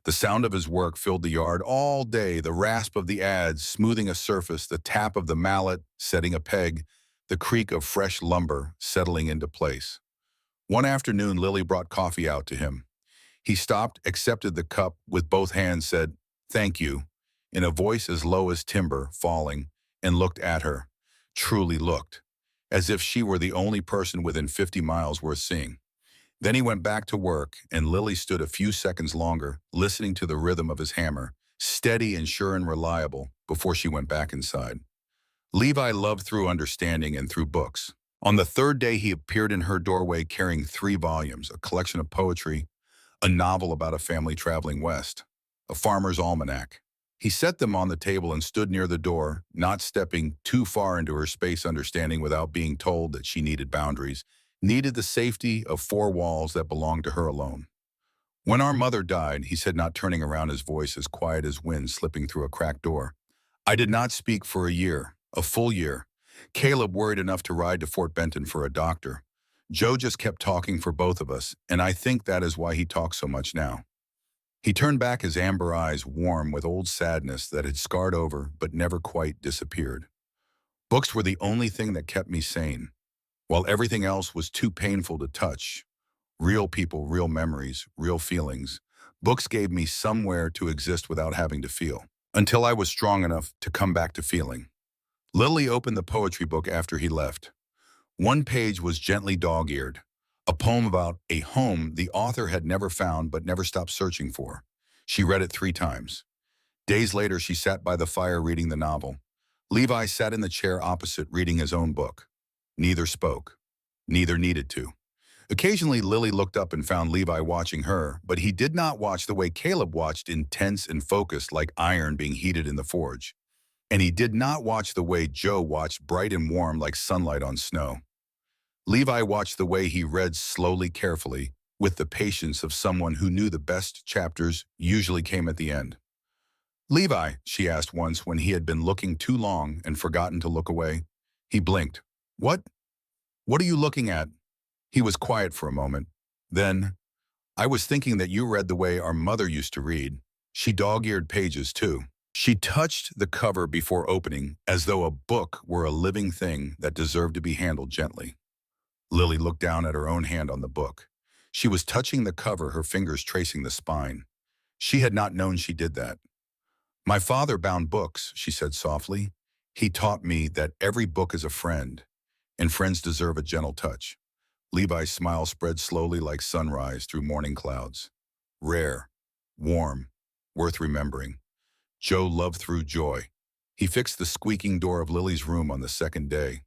The sound of his work filled the yard all day, the rasp of the adze smoothing a surface, the tap of the mallet setting a peg, the creak of fresh lumber settling into place. One afternoon, Lily brought coffee out to him. He stopped, accepted the cup with both hands, said, "Thank you," in a voice as low as timber falling, and looked at her, truly looked, as if she were the only person within 50 miles worth seeing. Then he went back to work, and Lily stood a few seconds longer, listening to the rhythm of his hammer, steady and sure and reliable, before she went back inside. Levi loved through understanding and through books. On the third day, he appeared in her doorway carrying 3 volumes, a collection of poetry, a novel about a family traveling west, a farmer's almanac. He set them on the table and stood near the door, not stepping too far into her space understanding without being told that she needed boundaries, needed the safety of 4 walls that belonged to her alone. "When our mother died," he said, not turning around, his voice as quiet as wind slipping through a cracked door, "I did not speak for a year, a full year. Caleb worried enough to ride to Fort Benton for a doctor. Joe just kept talking for both of us, and I think that is why he talks so much now." He turned back, his amber eyes warm with old sadness that had scarred over but never quite disappeared. "Books were the only thing that kept me sane, while everything else was too painful to touch. Real people, real memories, real feelings. Books gave me somewhere to exist without having to feel, until I was strong enough to come back to feeling." Lily opened the poetry book after he left. One page was gently dog-eared, a poem about a home the author had never found but never stopped searching for. She read it 3 times. Days later, she sat by the fire reading the novel. Levi sat in the chair opposite reading his own book. Neither spoke. Neither needed to. Occasionally, Lily looked up and found Levi watching her, but he did not watch the way Caleb watched, intense and focused like iron being heated in the forge. And he did not watch the way Joe watched, bright and warm like sunlight on snow. Levi watched the way he read slowly, carefully, with the patience of someone who knew the best chapters usually came at the end. "Levi," she asked once when he had been looking too long and forgotten to look away. He blinked. "What? What are you looking at?" He was quiet for a moment. Then, "I was thinking that you read the way our mother used to read. She dog-eared pages, too." She touched the cover before opening, as though a book were a living thing that deserved to be handled gently. Lily looked down at her own hand on the book. She was touching the cover, her fingers tracing the spine. She had not known she did that. "My father bound books," she said softly. "He taught me that every book is a friend, and friends deserve a gentle touch." Levi's smile spread slowly like sunrise through morning clouds. Rare, warm, worth remembering. Joe loved through joy. He fixed the squeaking door of Lily's room on the second day.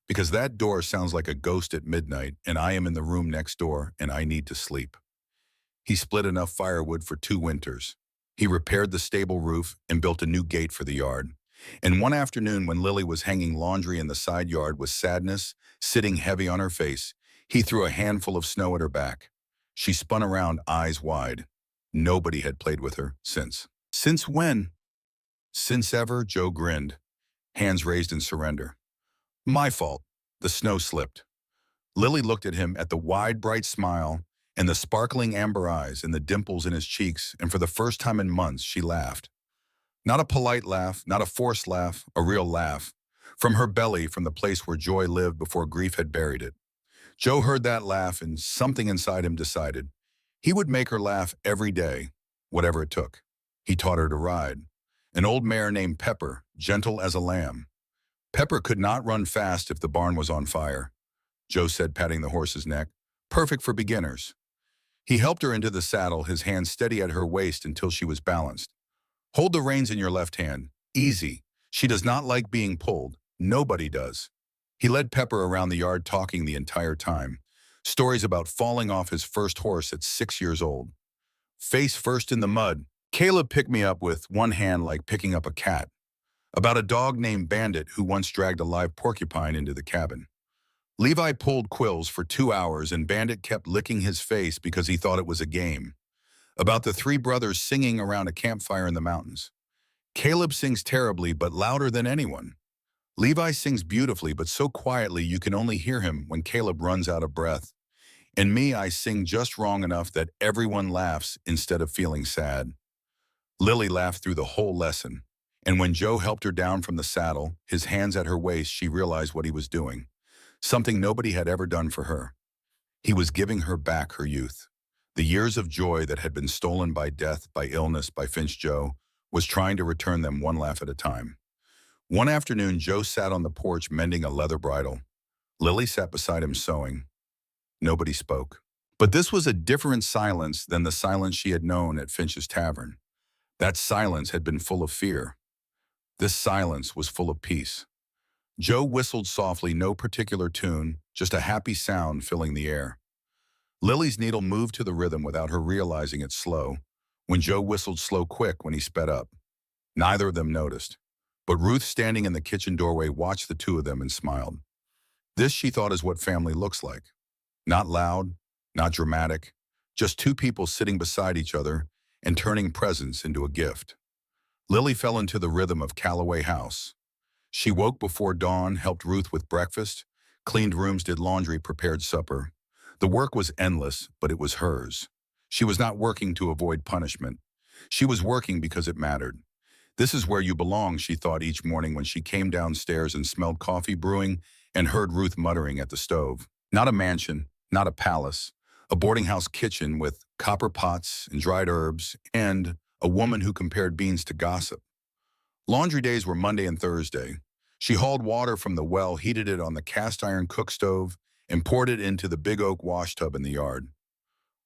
"Because that door sounds like a ghost at midnight, and I am in the room next door, and I need to sleep." He split enough firewood for 2 winters. He repaired the stable roof and built a new gate for the yard. And one afternoon when Lily was hanging laundry in the side yard with sadness sitting heavy on her face, he threw a handful of snow at her back. She spun around, eyes wide. Nobody had played with her since. "Since when?" "Since ever," Joe grinned, hands raised in surrender. "My fault." The snow slipped. Lily looked at him, at the wide, bright smile, and the sparkling amber eyes and the dimples in his cheeks, and for the first time in months, she laughed. Not a polite laugh, not a forced laugh, a real laugh. From her belly, from the place where joy lived before grief had buried it. Joe heard that laugh, and something inside him decided he would make her laugh every day, whatever it took. He taught her to ride. An old mare named Pepper, gentle as a lamb. Pepper could not run fast if the barn was on fire, Joe said, patting the horse's neck. Perfect for beginners. He helped her into the saddle, his hand steady at her waist until she was balanced. Hold the reins in your left hand. Easy. She does not like being pulled. Nobody does. He led Pepper around the yard talking the entire time. Stories about falling off his first horse at 6 years old. Face first in the mud. Caleb picked me up with one hand like picking up a cat. About a dog named Bandit who once dragged a live porcupine into the cabin. Levi pulled quills for 2 hours and Bandit kept licking his face because he thought it was a game. About the three brothers singing around a campfire in the mountains. Caleb sings terribly but louder than anyone. Levi sings beautifully but so quietly you can only hear him when Caleb runs out of breath. And me, I sing just wrong enough that everyone laughs instead of feeling sad. Lily laughed through the whole lesson. And when Joe helped her down from the saddle, his hands at her waist, she realized what he was doing. Something nobody had ever done for her. He was giving her back her youth. The years of joy that had been stolen by death, by illness, by Finch Joe, was trying to return them one laugh at a time. One afternoon, Joe sat on the porch mending a leather bridle. Lily sat beside him sewing. Nobody spoke. But this was a different silence than the silence she had known at Finch's tavern. That silence had been full of fear. This silence was full of peace. Joe whistled softly, no particular tune, just a happy sound filling the air. Lily's needle moved to the rhythm without her realizing it slow, when Joe whistled slow quick when he sped up. Neither of them noticed, but Ruth, standing in the kitchen doorway, watched the two of them and smiled. This, she thought, is what family looks like. Not loud, not dramatic, just two people sitting beside each other and turning presents into a gift. Lily fell into the rhythm of Calloway House. She woke before dawn, helped Ruth with breakfast, cleaned rooms, did laundry, prepared supper. The work was endless, but it was hers. She was not working to avoid punishment. She was working because it mattered. This is where you belong, she thought each morning when she came downstairs and smelled coffee brewing and heard Ruth muttering at the stove. Not a mansion, not a palace, a boarding house kitchen with copper pots and dried herbs, and a woman who compared beans to gossip. Laundry days were Monday and Thursday. She hauled water from the well, heated it on the cast iron cook stove, and poured it into the big oak wash tub in the yard.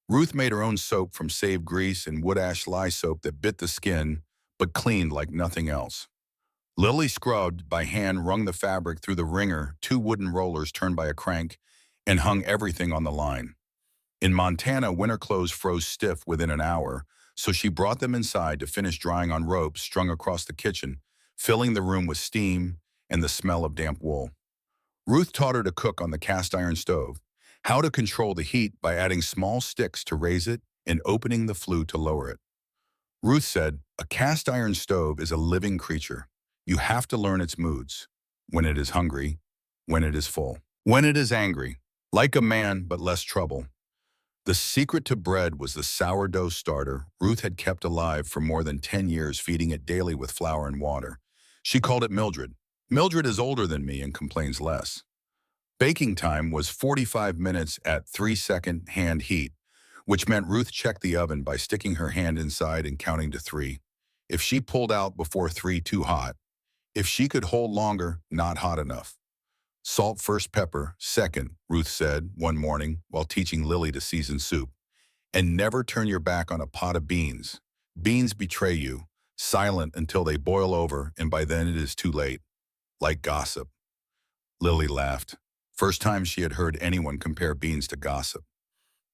Ruth made her own soap from saved grease and wood ash lye soap that bit the skin, but cleaned like nothing else. Lily scrubbed by hand, wrung the fabric through the wringer, 2 wooden rollers turned by a crank, and hung everything on the line. In Montana, winter clothes froze stiff within an hour, so she brought them inside to finish drying on ropes strung across the kitchen, filling the room with steam and the smell of damp wool. Ruth taught her to cook on the cast iron stove, how to control the heat by adding small sticks to raise it and opening the flue to lower it. Ruth said, "A cast iron stove is a living creature. You have to learn its moods. When it is hungry, when it is full, when it is angry, like a man but less trouble." The secret to bread was the sourdough starter Ruth had kept alive for more than 10 years, feeding it daily with flour and water. She called it Mildred. Mildred is older than me and complains less. Baking time was 45 minutes at 3-second hand heat, which meant Ruth checked the oven by sticking her hand inside and counting to 3. If she pulled out before 3, too hot. If she could hold longer, not hot enough. Salt first, pepper second, Ruth said one morning while teaching Lily to season soup. And never turn your back on a pot of beans. Beans betray you, silent until they boil over, and by then it is too late. Like gossip. Lily laughed. First time she had heard anyone compare beans to gossip.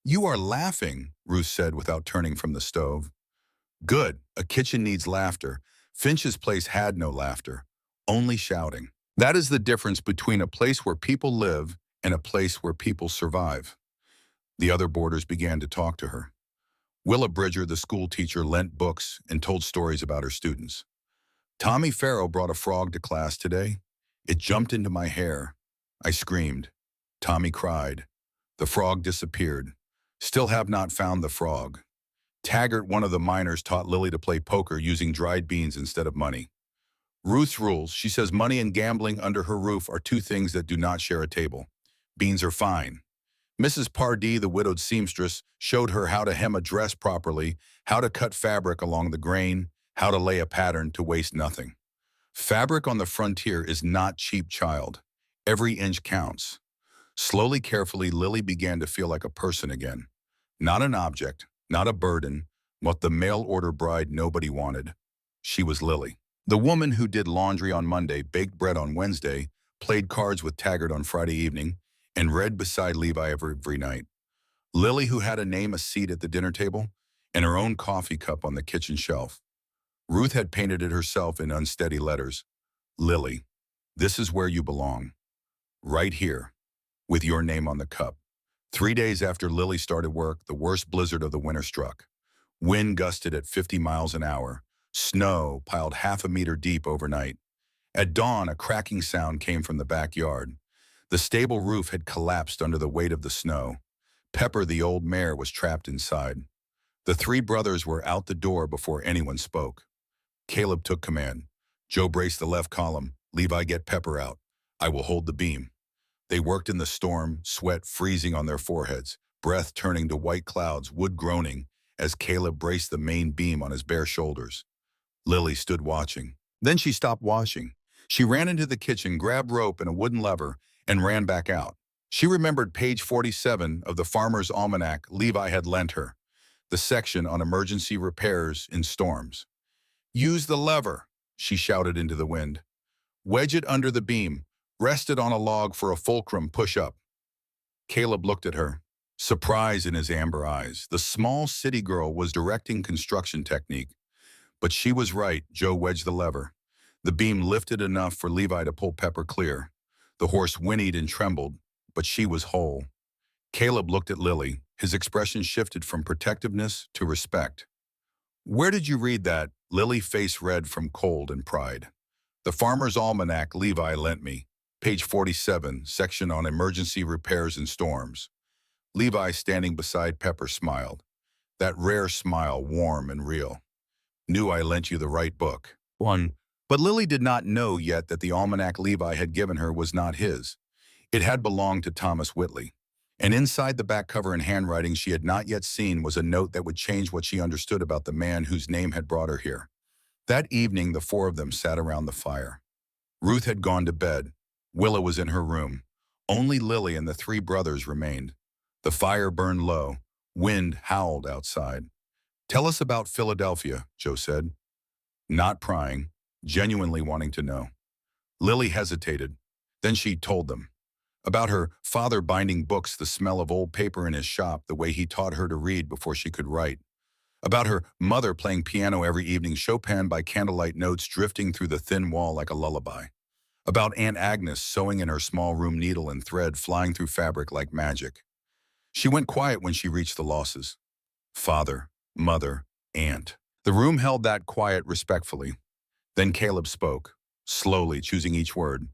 "You are laughing," Ruth said without turning from the stove. "Good. A kitchen needs laughter. Finch's place had no laughter, only shouting. That is the difference between a place where people live and a place where people survive." The other boarders began to talk to her. Willa Bridger, the school teacher, lent books and told stories about her students. "Tommy Farrow brought a frog to class today. It jumped into my hair. I screamed. Tommy cried. The frog disappeared. Still have not found the frog." Taggart, one of the miners, taught Lily to play poker using dried beans instead of money. Ruth's rules, she says money and gambling under her roof are 2 things that do not share a table. Beans are fine. Mrs. Pardee, the widowed seamstress, showed her how to hem a dress properly, how to cut fabric along the grain, how to lay a pattern to waste nothing. Fabric on the frontier is not cheap, child. Every inch counts. Slowly, carefully, Lily began to feel like a person again. Not an object, not a burden, but the mail-order bride nobody wanted. She was Lily. The woman who did laundry on Monday, baked bread on Wednesday, played cards with Taggart on Friday evening, and read beside Levi every night. Lily, who had a name, a seat at the dinner table, and her own coffee cup on the kitchen shelf. Ruth had painted it herself in unsteady letters. Lily, this is where you belong. Right here, with your name on the cup. 3 days after Lily started work, the worst blizzard of the winter struck. Wind gusted at 50 miles an hour. Snow piled half a meter deep overnight. At dawn, a cracking sound came from the backyard. The stable roof had collapsed under the weight of the snow. Pepper, the old mare, was trapped inside. The three brothers were out the door before anyone spoke. Caleb took command. Joe braced the left column. Levi, get Pepper out. I will hold the beam. They worked in the storm, sweat freezing on their foreheads, breath turning to white clouds, wood groaning, as Caleb braced the main beam on his bare shoulders. Lily stood watching. Then she stopped watching. She ran into the kitchen, grabbed rope and a wooden lever, and ran back out. She remembered page 47 of the Farmer's Almanac Levi had lent her, the section on emergency repairs in storms. Use the lever, she shouted into the wind. Wedge it under the beam. Rest it on a log for a fulcrum push-up. Caleb looked at her, surprise in his amber eyes. The small city girl was directing construction technique. But she was right. Joe wedged the lever. The beam lifted enough for Levi to pull Pepper clear. The horse whinnied and trembled, but she was whole. Caleb looked at Lily. His expression shifted from protectiveness to respect. Where did you read that? Lily face red from cold and pride. The Farmer's Almanac Levi lent me. Page 47, section on emergency repairs and storms. Levi, standing beside Pepper, smiled. That rare smile, warm and real. Knew I lent you the right book. But Lily did not know yet that the almanac Levi had given her was not his. It had belonged to Thomas Whitley. And inside the back cover in handwriting she had not yet seen was a note that would change what she understood about the man whose name had brought her here. That evening, the four of them sat around the fire. Ruth had gone to bed. Willa was in her room. Only Lily and the three brothers remained. The fire burned low. Wind howled outside. Tell us about Philadelphia, Joe said. Not prying, genuinely wanting to know. Lily hesitated. Then she told them. About her father binding books, the smell of old paper in his shop, the way he taught her to read before she could write. About her mother playing piano every evening, Chopin by candlelight, notes drifting through the thin wall like a lullaby. About Aunt Agnes sewing in her small room, needle and thread flying through fabric like magic. She went quiet when she reached the losses. Father, mother, aunt. The room held that quiet respectfully. Then Caleb spoke, slowly choosing each word.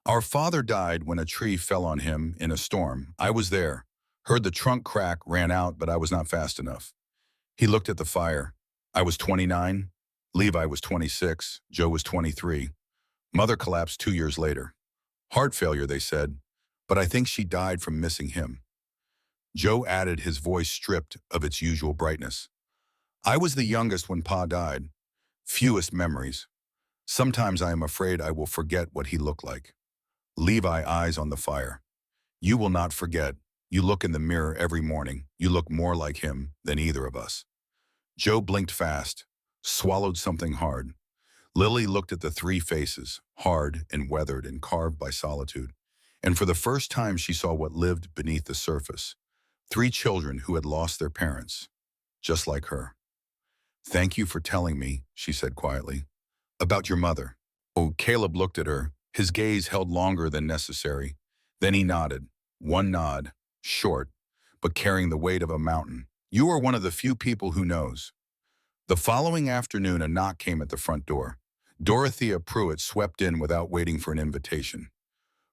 Our father died when a tree fell on him in a storm. I was there. Heard the trunk crack, ran out, but I was not fast enough. He looked at the fire. I was 29. Levi was 26. Joe was 23. Mother collapsed 2 years later. Heart failure, they said, but I think she died from missing him. Joe added, his voice stripped of its usual brightness. I was the youngest when Pa died. Fewest memories. Sometimes I am afraid I will forget what he looked like. Levi, eyes on the fire. You will not forget. You look in the mirror every morning. You look more like him than either of us. Joe blinked fast, swallowed something hard. Lily looked at the three faces, hard and weathered and carved by solitude. And for the first time she saw what lived beneath the surface. 3 children who had lost their parents, just like her. Thank you for telling me, she said quietly, about your mother. Oh, Caleb looked at her. His gaze held longer than necessary. Then he nodded. One nod, short, but carrying the weight of a mountain. You are one of the few people who knows. The following afternoon, a knock came at the front door. Dorothea Pruitt swept in without waiting for an invitation.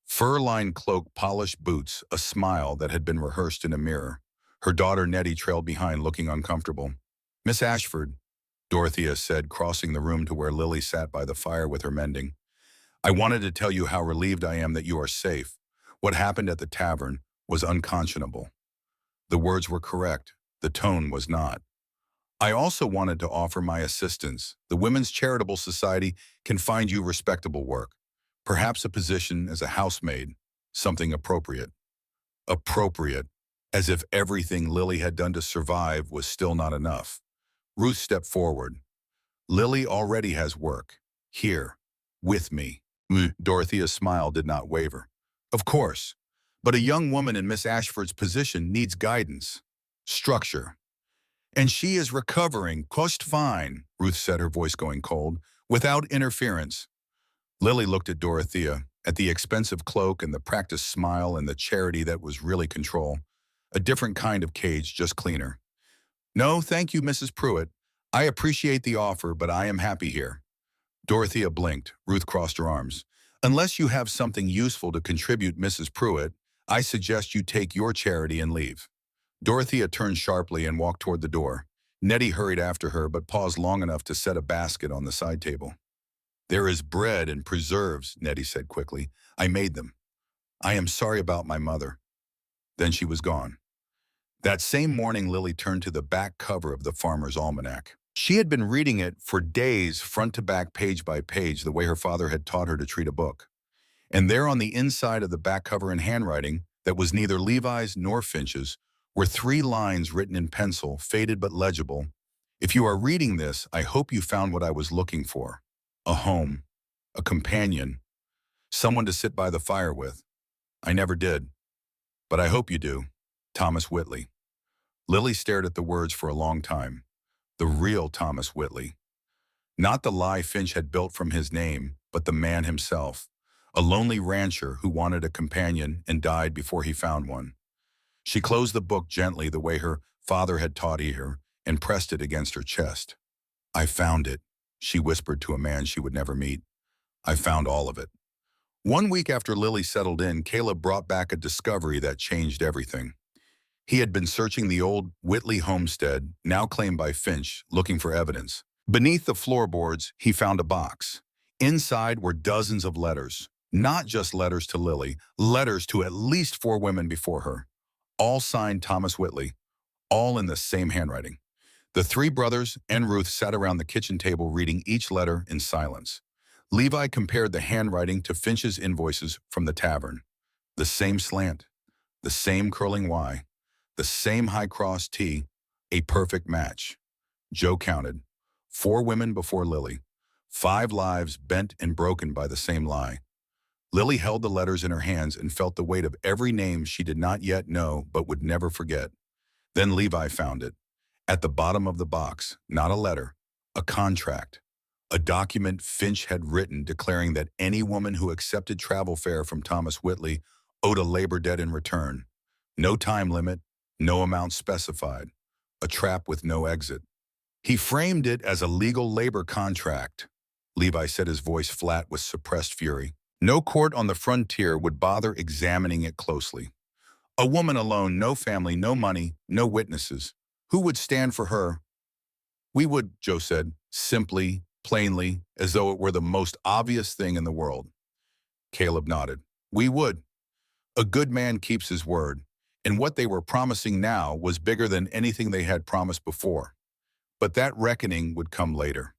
Fur-lined cloak, polished boots, a smile that had been rehearsed in a mirror. Her daughter Nettie trailed behind, looking uncomfortable. Miss Ashford, Dorothea said, crossing the room to where Lily sat by the fire with her mending. I wanted to tell you how relieved I am that you are safe. What happened at the tavern was unconscionable. The words were correct. The tone was not. I also wanted to offer my assistance. The Women's Charitable Society can find you respectable work. Perhaps a position as a housemaid, something appropriate. Appropriate, as if everything Lily had done to survive was still not enough. Ruth stepped forward. Lily already has work. Here, with me. Dorothea's smile did not waver. Of course, but a young woman in Miss Ashford's position needs guidance, structure. And she is recovering, just fine, Ruth said, her voice going cold, without interference. Lily looked at Dorothea, at the expensive cloak and the practiced smile and the charity that was really control. A different kind of cage, just cleaner. No, thank you, Mrs. Pruitt. I appreciate the offer, but I am happy here. Dorothea blinked. Ruth crossed her arms. Unless you have something useful to contribute, Mrs. Pruitt, I suggest you take your charity and leave. Dorothea turned sharply and walked toward the door. Nettie hurried after her, but paused long enough to set a basket on the side table. There is bread and preserves, Nettie said quickly. I made them. I am sorry about my mother. Then she was gone. That same morning, Lily turned to the back cover of the Farmer's Almanac. She had been reading it for days, front to back, page by page, the way her father had taught her to treat a book. And there on the inside of the back cover in handwriting that was neither Levi's nor Finch's were 3 lines written in pencil, faded but legible. If you are reading this, I hope you found what I was looking for. A home, a companion, someone to sit by the fire with. I never did, but I hope you do. Thomas Whitley. Lily stared at the words for a long time. The real Thomas Whitley. Not the lie Finch had built from his name, but the man himself. A lonely rancher who wanted a companion and died before he found one. She closed the book gently the way her father had taught her and pressed it against her chest. I found it, she whispered to a man she would never meet. I found all of it. 1 week after Lily settled in, Caleb brought back a discovery that changed everything. He had been searching the old Whitley homestead, now claimed by Finch, looking for evidence. Beneath the floorboards, he found a box. Inside were dozens of letters. Not just letters to Lily, letters to at least 4 women before her. All signed Thomas Whitley, all in the same handwriting. The 3 brothers and Ruth sat around the kitchen table reading each letter in silence. Levi compared the handwriting to Finch's invoices from the tavern. The same slant, the same curling Y, the same high-cross T, a perfect match. Joe counted. 4 women before Lily. 5 lives bent and broken by the same lie. Lily held the letters in her hands and felt the weight of every name she did not yet know but would never forget. Then Levi found it. At the bottom of the box, not a letter, a contract. A document Finch had written declaring that any woman who accepted travel fare from Thomas Whitley owed a labor debt in return. No time limit, no amount specified. A trap with no exit. He framed it as a legal labor contract. Levi said, his voice flat with suppressed fury. No court on the frontier would bother examining it closely. A woman alone, no family, no money, no witnesses. Who would stand for her? We would, Joe said, simply, plainly, as though it were the most obvious thing in the world. Caleb nodded. We would. A good man keeps his word, and what they were promising now was bigger than anything they had promised before. But that reckoning would come later.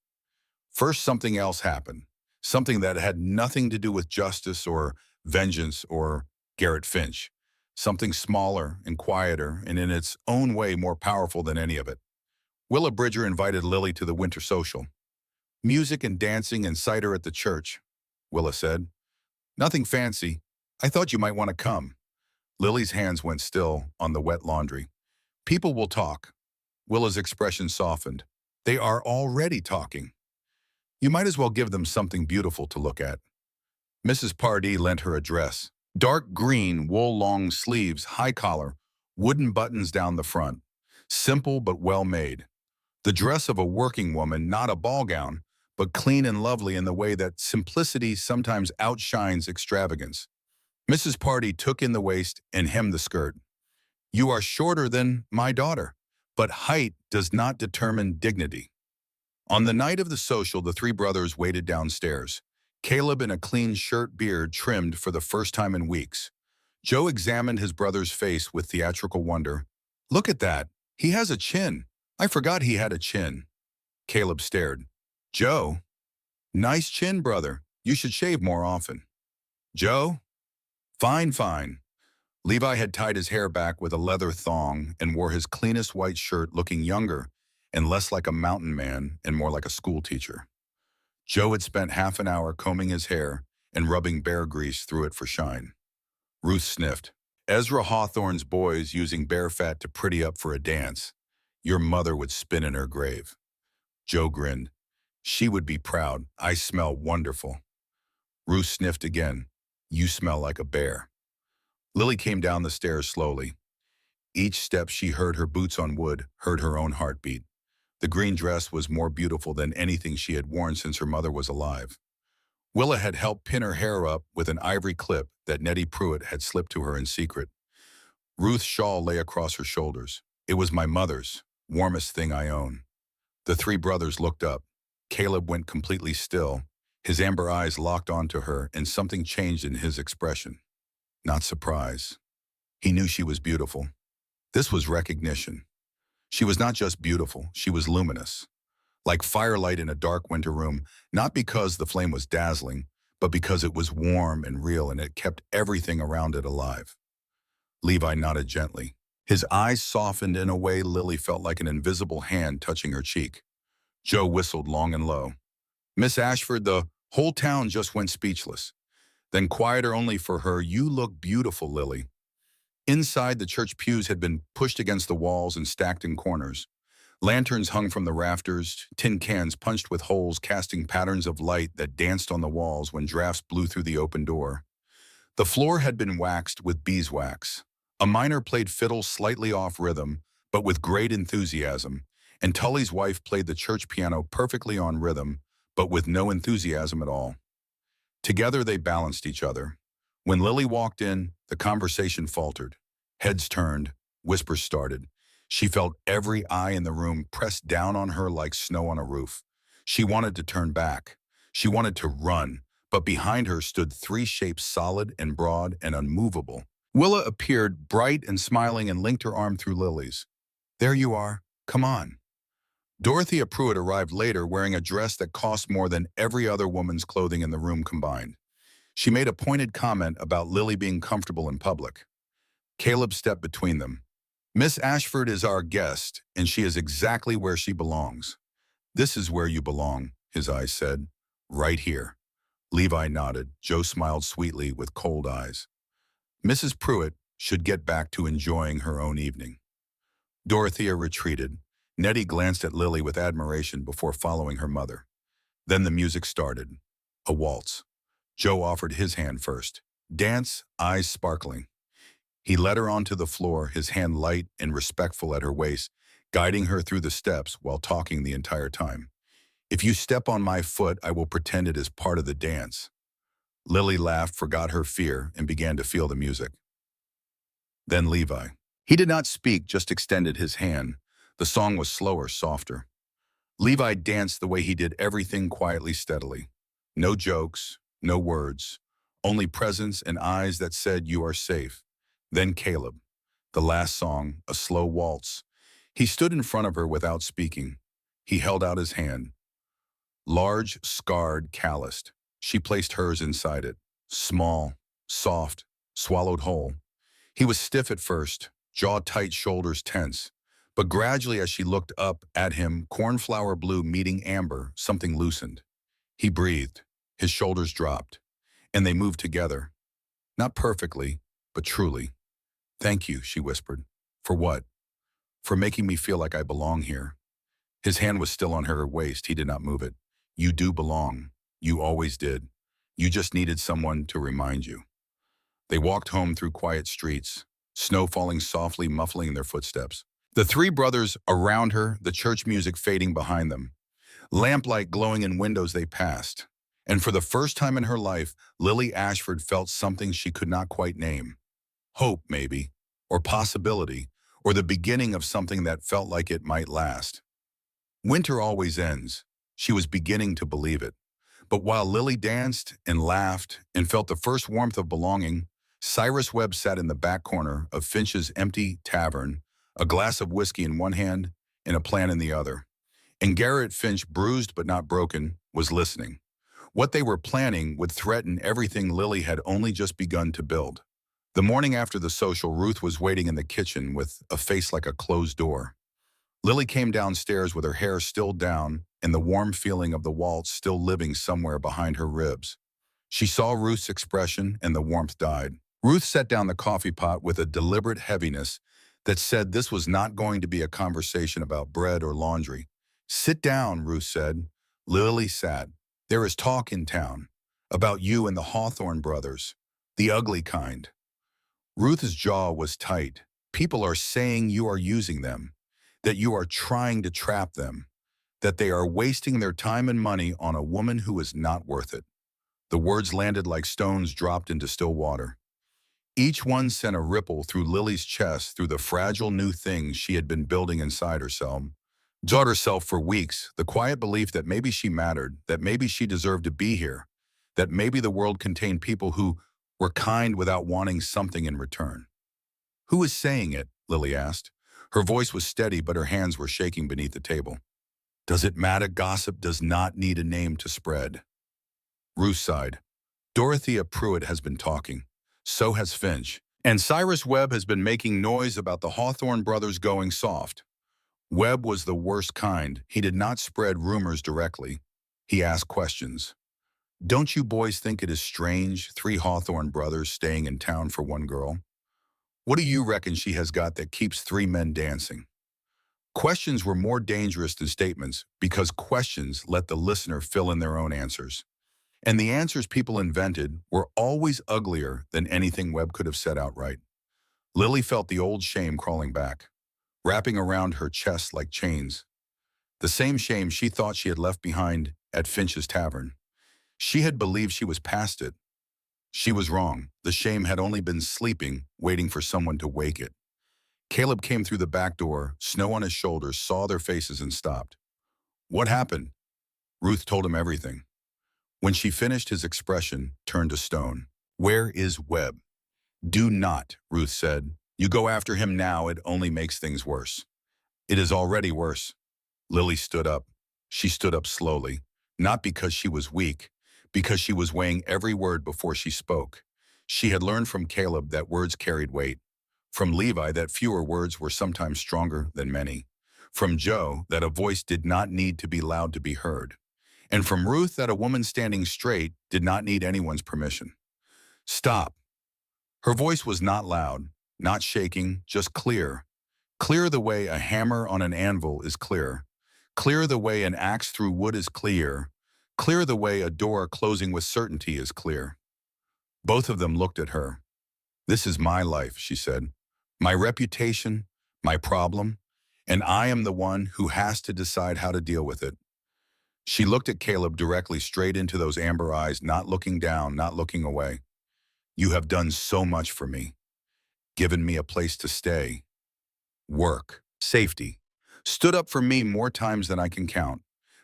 First, something else happened. Something that had nothing to do with justice or vengeance or Garrett Finch. Something smaller and quieter and in its own way more powerful than any of it. Willa Bridger invited Lily to the winter social. Music and dancing and cider at the church, Willa said. Nothing fancy. I thought you might want to come. Lily's hands went still on the wet laundry. People will talk. Willa's expression softened. They are already talking. You might as well give them something beautiful to look at. Mrs. Pardee lent her a dress. Dark green, wool long sleeves, high collar, wooden buttons down the front. Simple but well made. The dress of a working woman, not a ball gown, but clean and lovely in the way that simplicity sometimes outshines extravagance. Mrs. Pardee took in the waist and hemmed the skirt. You are shorter than my daughter, but height does not determine dignity. On the night of the social, the 3 brothers waited downstairs. Caleb in a clean shirt beard trimmed for the first time in weeks. Joe examined his brother's face with theatrical wonder. Look at that. He has a chin. I forgot he had a chin. Caleb stared. Joe, nice chin, brother. You should shave more often. Joe? Fine, fine. Levi had tied his hair back with a leather thong and wore his cleanest white shirt, looking younger and less like a mountain man and more like a school teacher. Joe had spent half an hour combing his hair and rubbing bear grease through it for shine. Ruth sniffed. Ezra Hawthorne's boys using bear fat to pretty up for a dance. Your mother would spin in her grave. Joe grinned. She would be proud. I smell wonderful. Ruth sniffed again. You smell like a bear. Lily came down the stairs slowly. Each step she heard her boots on wood, heard her own heartbeat. The green dress was more beautiful than anything she had worn since her mother was alive. Willa had helped pin her hair up with an ivory clip that Nettie Pruitt had slipped to her in secret. Ruth's shawl lay across her shoulders. It was my mother's, warmest thing I own. The three brothers looked up. Caleb went completely still. His amber eyes locked onto her, and something changed in his expression. Not surprise. He knew she was beautiful. This was recognition. She was not just beautiful, she was luminous. Like firelight in a dark winter room, not because the flame was dazzling, but because it was warm and real and it kept everything around it alive. Levi nodded gently. His eyes softened in a way Lily felt like an invisible hand touching her cheek. Joe whistled long and low. Miss Ashford, the whole town just went speechless. Then quieter only for her, you look beautiful, Lily. Inside, the church pews had been pushed against the walls and stacked in corners. Lanterns hung from the rafters, tin cans punched with holes casting patterns of light that danced on the walls when drafts blew through the open door. The floor had been waxed with beeswax. A miner played fiddle slightly off rhythm, but with great enthusiasm, and Tully's wife played the church piano perfectly on rhythm, but with no enthusiasm at all. Together they balanced each other. When Lily walked in, the conversation faltered. Heads turned, whispers started. She felt every eye in the room pressed down on her like snow on a roof. She wanted to turn back. She wanted to run, but behind her stood three shapes solid and broad and unmovable. Willa appeared, bright and smiling, and linked her arm through Lily's. There you are. Come on. Dorothea Pruitt arrived later wearing a dress that cost more than every other woman's clothing in the room combined. She made a pointed comment about Lily being comfortable in public. Caleb stepped between them. Miss Ashford is our guest, and she is exactly where she belongs. This is where you belong, his eyes said. Right here. Levi nodded. Joe smiled sweetly with cold eyes. Mrs. Pruitt should get back to enjoying her own evening. Dorothea retreated. Nettie glanced at Lily with admiration before following her mother. Then the music started. A waltz. Joe offered his hand first. Dance, eyes sparkling. He led her onto the floor, his hand light and respectful at her waist, guiding her through the steps while talking the entire time. If you step on my foot, I will pretend it is part of the dance. Lily laughed, forgot her fear, and began to feel the music. Then Levi. He did not speak, just extended his hand. The song was slower, softer. Levi danced the way he did everything quietly, steadily. No jokes, no words, only presence and eyes that said, you are safe. Then Caleb. The last song, a slow waltz. He stood in front of her without speaking. He held out his hand. Large, scarred, calloused. She placed hers inside it. Small, soft, swallowed whole. He was stiff at first, jaw tight, shoulders tense. But gradually as she looked up at him, cornflower blue meeting amber, something loosened. He breathed. His shoulders dropped. And they moved together. Not perfectly, but truly. Thank you, she whispered. For what? For making me feel like I belong here. His hand was still on her waist. He did not move it. You do belong. You always did. You just needed someone to remind you. They walked home through quiet streets, snow falling softly, muffling their footsteps. The three brothers around her, the church music fading behind them. Lamplight glowing in windows they passed. And for the first time in her life, Lily Ashford felt something she could not quite name. Hope, maybe, or possibility, or the beginning of something that felt like it might last. Winter always ends. She was beginning to believe it. But while Lily danced and laughed and felt the first warmth of belonging, Cyrus Webb sat in the back corner of Finch's empty tavern, a glass of whiskey in one hand and a plan in the other. And Garrett Finch, bruised but not broken, was listening. What they were planning would threaten everything Lily had only just begun to build. The morning after the social, Ruth was waiting in the kitchen with a face like a closed door. Lily came downstairs with her hair still down and the warm feeling of the waltz still living somewhere behind her ribs. She saw Ruth's expression and the warmth died. Ruth set down the coffee pot with a deliberate heaviness that said this was not going to be a conversation about bread or laundry. "Sit down," Ruth said. Lily sat. "There is talk in town about you and the Hawthorne brothers, the ugly kind." Ruth's jaw was tight. "People are saying you are using them, that you are trying to trap them, that they are wasting their time and money on a woman who is not worth it." The words landed like stones dropped into still water. Each one sent a ripple through Lily's chest, through the fragile new things she had been building inside herself. Taught herself for weeks, the quiet belief that maybe she mattered, that maybe she deserved to be here, that maybe the world contained people who were kind without wanting something in return. "Who is saying it?" Lily asked. Her voice was steady, but her hands were shaking beneath the table. "Does it matter? Gossip does not need a name to spread." Ruth sighed. "Dorothea Pruitt has been talking. So has Finch. And Cyrus Webb has been making noise about the Hawthorne brothers going soft." Webb was the worst kind. He did not spread rumors directly. He asked questions. "Don't you boys think it is strange, 3 Hawthorne brothers staying in town for one girl? What do you reckon she has got that keeps 3 men dancing?" Questions were more dangerous than statements because questions let the listener fill in their own answers. And the answers people invented were always uglier than anything Webb could have said outright. Lily felt the old shame crawling back, wrapping around her chest like chains. The same shame she thought she had left behind at Finch's tavern. She had believed she was past it. She was wrong. The shame had only been sleeping, waiting for someone to wake it. Caleb came through the back door, snow on his shoulders, saw their faces and stopped. "What happened?" Ruth told him everything. When she finished, his expression turned to stone. "Where is Webb?" "Do not," Ruth said. "You go after him now, it only makes things worse." "It is already worse." Lily stood up. She stood up slowly, not because she was weak, because she was weighing every word before she spoke. She had learned from Caleb that words carried weight, from Levi that fewer words were sometimes stronger than many, from Joe that a voice did not need to be loud to be heard, and from Ruth that a woman standing straight did not need anyone's permission. "Stop." Her voice was not loud, not shaking, just clear. Clear the way a hammer on an anvil is clear. Clear the way an axe through wood is clear. Clear the way a door closing with certainty is clear. Both of them looked at her. "This is my life," she said. "My reputation, my problem, and I am the one who has to decide how to deal with it." She looked at Caleb directly, straight into those amber eyes, not looking down, not looking away. "You have done so much for me. Given me a place to stay, work, safety. Stood up for me more times than I can count.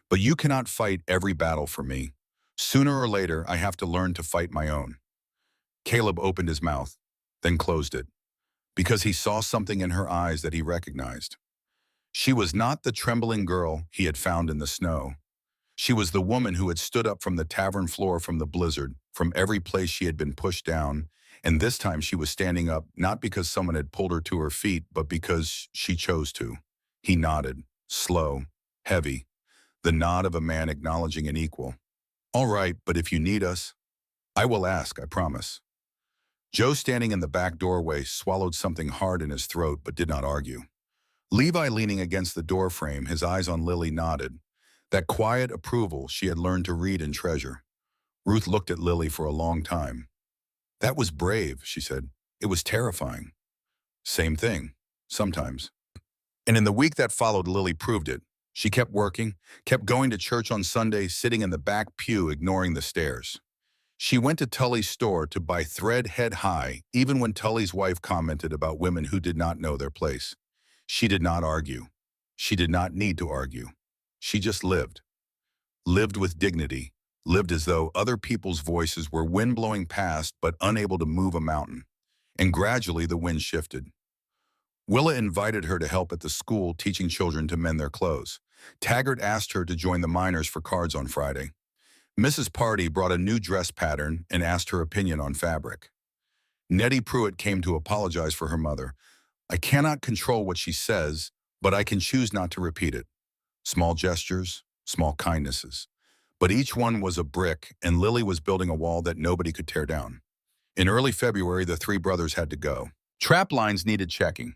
But you cannot fight every battle for me. Sooner or later, I have to learn to fight my own." Caleb opened his mouth, then closed it, because he saw something in her eyes that he recognized. She was not the trembling girl he had found in the snow. She was the woman who had stood up from the tavern floor, from the blizzard, from every place she had been pushed down, and this time she was standing up not because someone had pulled her to her feet, but because she chose to. He nodded, slow, heavy, the nod of a man acknowledging an equal. "All right, but if you need us, I will ask, I promise." Joe, standing in the back doorway, swallowed something hard in his throat but did not argue. Levi, leaning against the doorframe, his eyes on Lily, nodded. That quiet approval she had learned to read and treasure. Ruth looked at Lily for a long time. "That was brave," she said. "It was terrifying." "Same thing, sometimes." And in the week that followed, Lily proved it. She kept working, kept going to church on Sunday, sitting in the back pew, ignoring the stares. She went to Tully's store to buy thread head high, even when Tully's wife commented about women who did not know their place. She did not argue. She did not need to argue. She just lived. Lived with dignity. Lived as though other people's voices were wind blowing past but unable to move a mountain. And gradually the wind shifted. Willa invited her to help at the school teaching children to mend their clothes. Taggart asked her to join the miners for cards on Friday. Mrs. Party brought a new dress pattern and asked her opinion on fabric. Nettie Pruitt came to apologize for her mother. I cannot control what she says, but I can choose not to repeat it. Small gestures, small kindnesses. But each one was a brick, and Lily was building a wall that nobody could tear down. In early February, the three brothers had to go. Trap lines needed checking.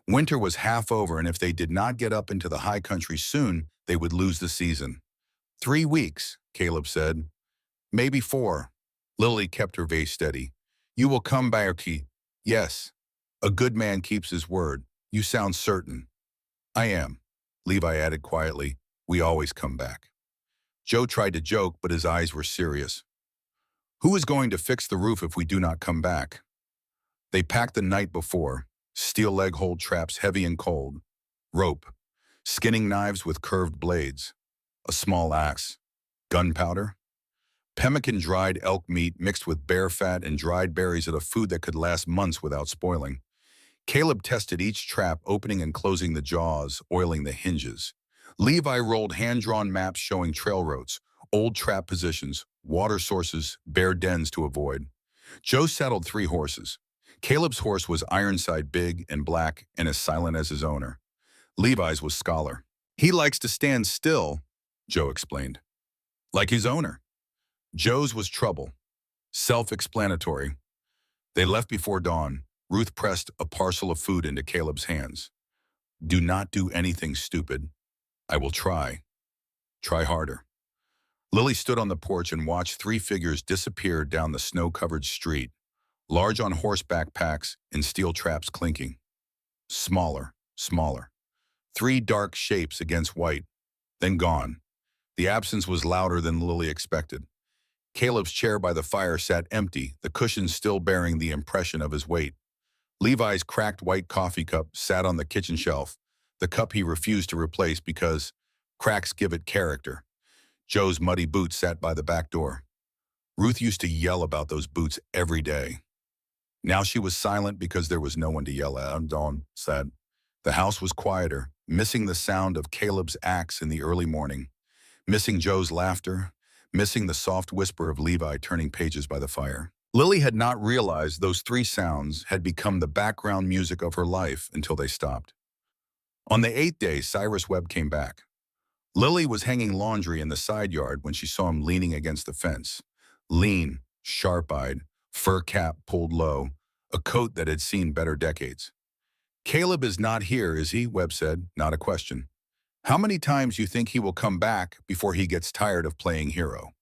Winter was half over, and if they did not get up into the high country soon, they would lose the season. 3 weeks, Caleb said. Maybe 4. Lily kept her face steady. You will come back. Yes. A good man keeps his word. You sound certain. I am, Levi added quietly. We always come back. Joe tried to joke, but his eyes were serious. Who is going to fix the roof if we do not come back? They packed the night before. Steel leg hold traps heavy and cold. Rope. Skinning knives with curved blades. A small axe. Gunpowder. Pemmican dried elk meat mixed with bear fat and dried berries of a food that could last months without spoiling. Caleb tested each trap, opening and closing the jaws, oiling the hinges. Levi rolled hand-drawn maps showing trail routes, old trap positions, water sources, bear dens to avoid. Joe saddled 3 horses. Caleb's horse was Ironside, big and black and as silent as his owner. Levi's was Scholar. He likes to stand still, Joe explained. Like his owner. Joe's was Trouble. Self-explanatory. They left before dawn. Ruth pressed a parcel of food into Caleb's hands. Do not do anything stupid. I will try. Try harder. Lily stood on the porch and watched 3 figures disappear down the snow-covered street, large on horseback packs and steel traps clinking. Smaller, smaller. 3 dark shapes against white, then gone. The absence was louder than Lily expected. Caleb's chair by the fire sat empty, the cushions still bearing the impression of his weight. Levi's cracked white coffee cup sat on the kitchen shelf, the cup he refused to replace because cracks give it character. Joe's muddy boots sat by the back door. Ruth used to yell about those boots every day. Now she was silent because there was no one to yell at. Dawn said. The house was quieter, missing the sound of Caleb's axe in the early morning, missing Joe's laughter, missing the soft whisper of Levi turning pages by the fire. Lily had not realized those 3 sounds had become the background music of her life until they stopped. On the 8th day, Cyrus Webb came back. Lily was hanging laundry in the side yard when she saw him leaning against the fence. Lean, sharp-eyed, fur cap pulled low, a coat that had seen better decades. Caleb is not here, is he? Webb said, not a question. How many times you think he will come back before he gets tired of playing hero?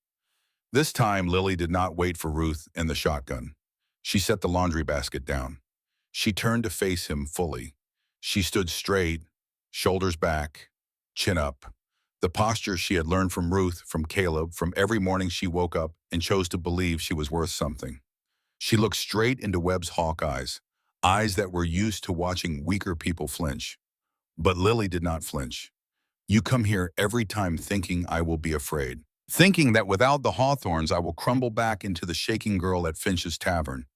This time, Lily did not wait for Ruth and the shotgun. She set the laundry basket down. She turned to face him fully. She stood straight, shoulders back, chin up. The posture she had learned from Ruth, from Caleb, from every morning she woke up and chose to believe she was worth something. She looked straight into Webb's hawk eyes, eyes that were used to watching weaker people flinch. But Lily did not flinch. You come here every time thinking I will be afraid. Thinking that without the Hawthorns I will crumble back into the shaking girl at Finch's Tavern.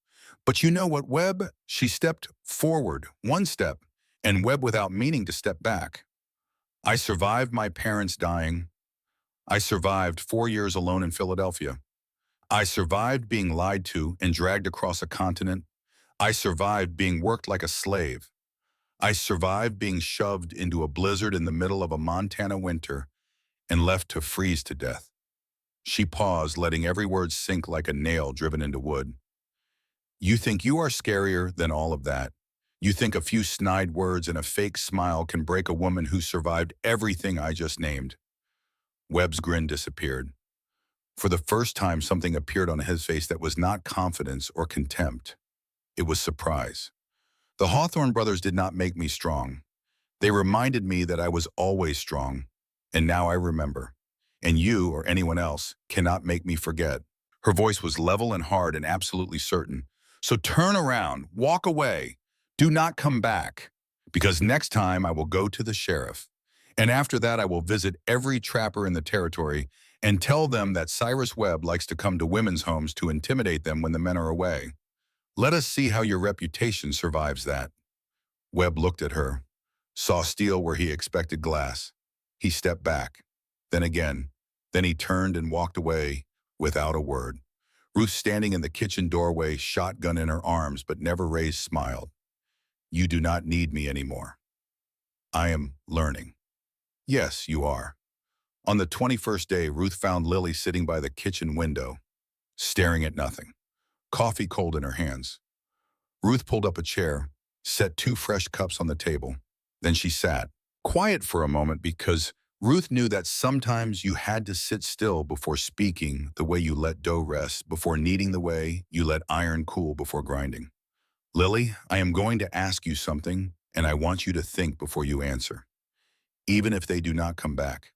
But you know what, Webb? She stepped forward, 1 step, and Webb without meaning to step back. I survived my parents dying. I survived 4 years alone in Philadelphia. I survived being lied to and dragged across a continent. I survived being worked like a slave. I survived being shoved into a blizzard in the middle of a Montana winter and left to freeze to death. She paused, letting every word sink like a nail driven into wood. You think you are scarier than all of that. You think a few snide words and a fake smile can break a woman who survived everything I just named. Webb's grin disappeared. For the first time, something appeared on his face that was not confidence or contempt. It was surprise. The Hawthorne brothers did not make me strong. They reminded me that I was always strong, and now I remember. And you, or anyone else, cannot make me forget. Her voice was level and hard and absolutely certain. So turn around, walk away, do not come back, because next time I will go to the sheriff. And after that I will visit every trapper in the territory and tell them that Cyrus Webb likes to come to women's homes to intimidate them when the men are away. Let us see how your reputation survives that. Webb looked at her, saw steel where he expected glass. He stepped back, then again. Then he turned and walked away without a word. Ruth, standing in the kitchen doorway, shotgun in her arms but never raised, smiled. You do not need me anymore. I am learning. Yes, you are. On the 21st day, Ruth found Lily sitting by the kitchen window, staring at nothing, coffee cold in her hands. Ruth pulled up a chair, set two fresh cups on the table. Then she sat, quiet for a moment, because Ruth knew that sometimes you had to sit still before speaking, the way you let dough rest before kneading, the way you let iron cool before grinding. Lily, I am going to ask you something, and I want you to think before you answer. Even if they do not come back,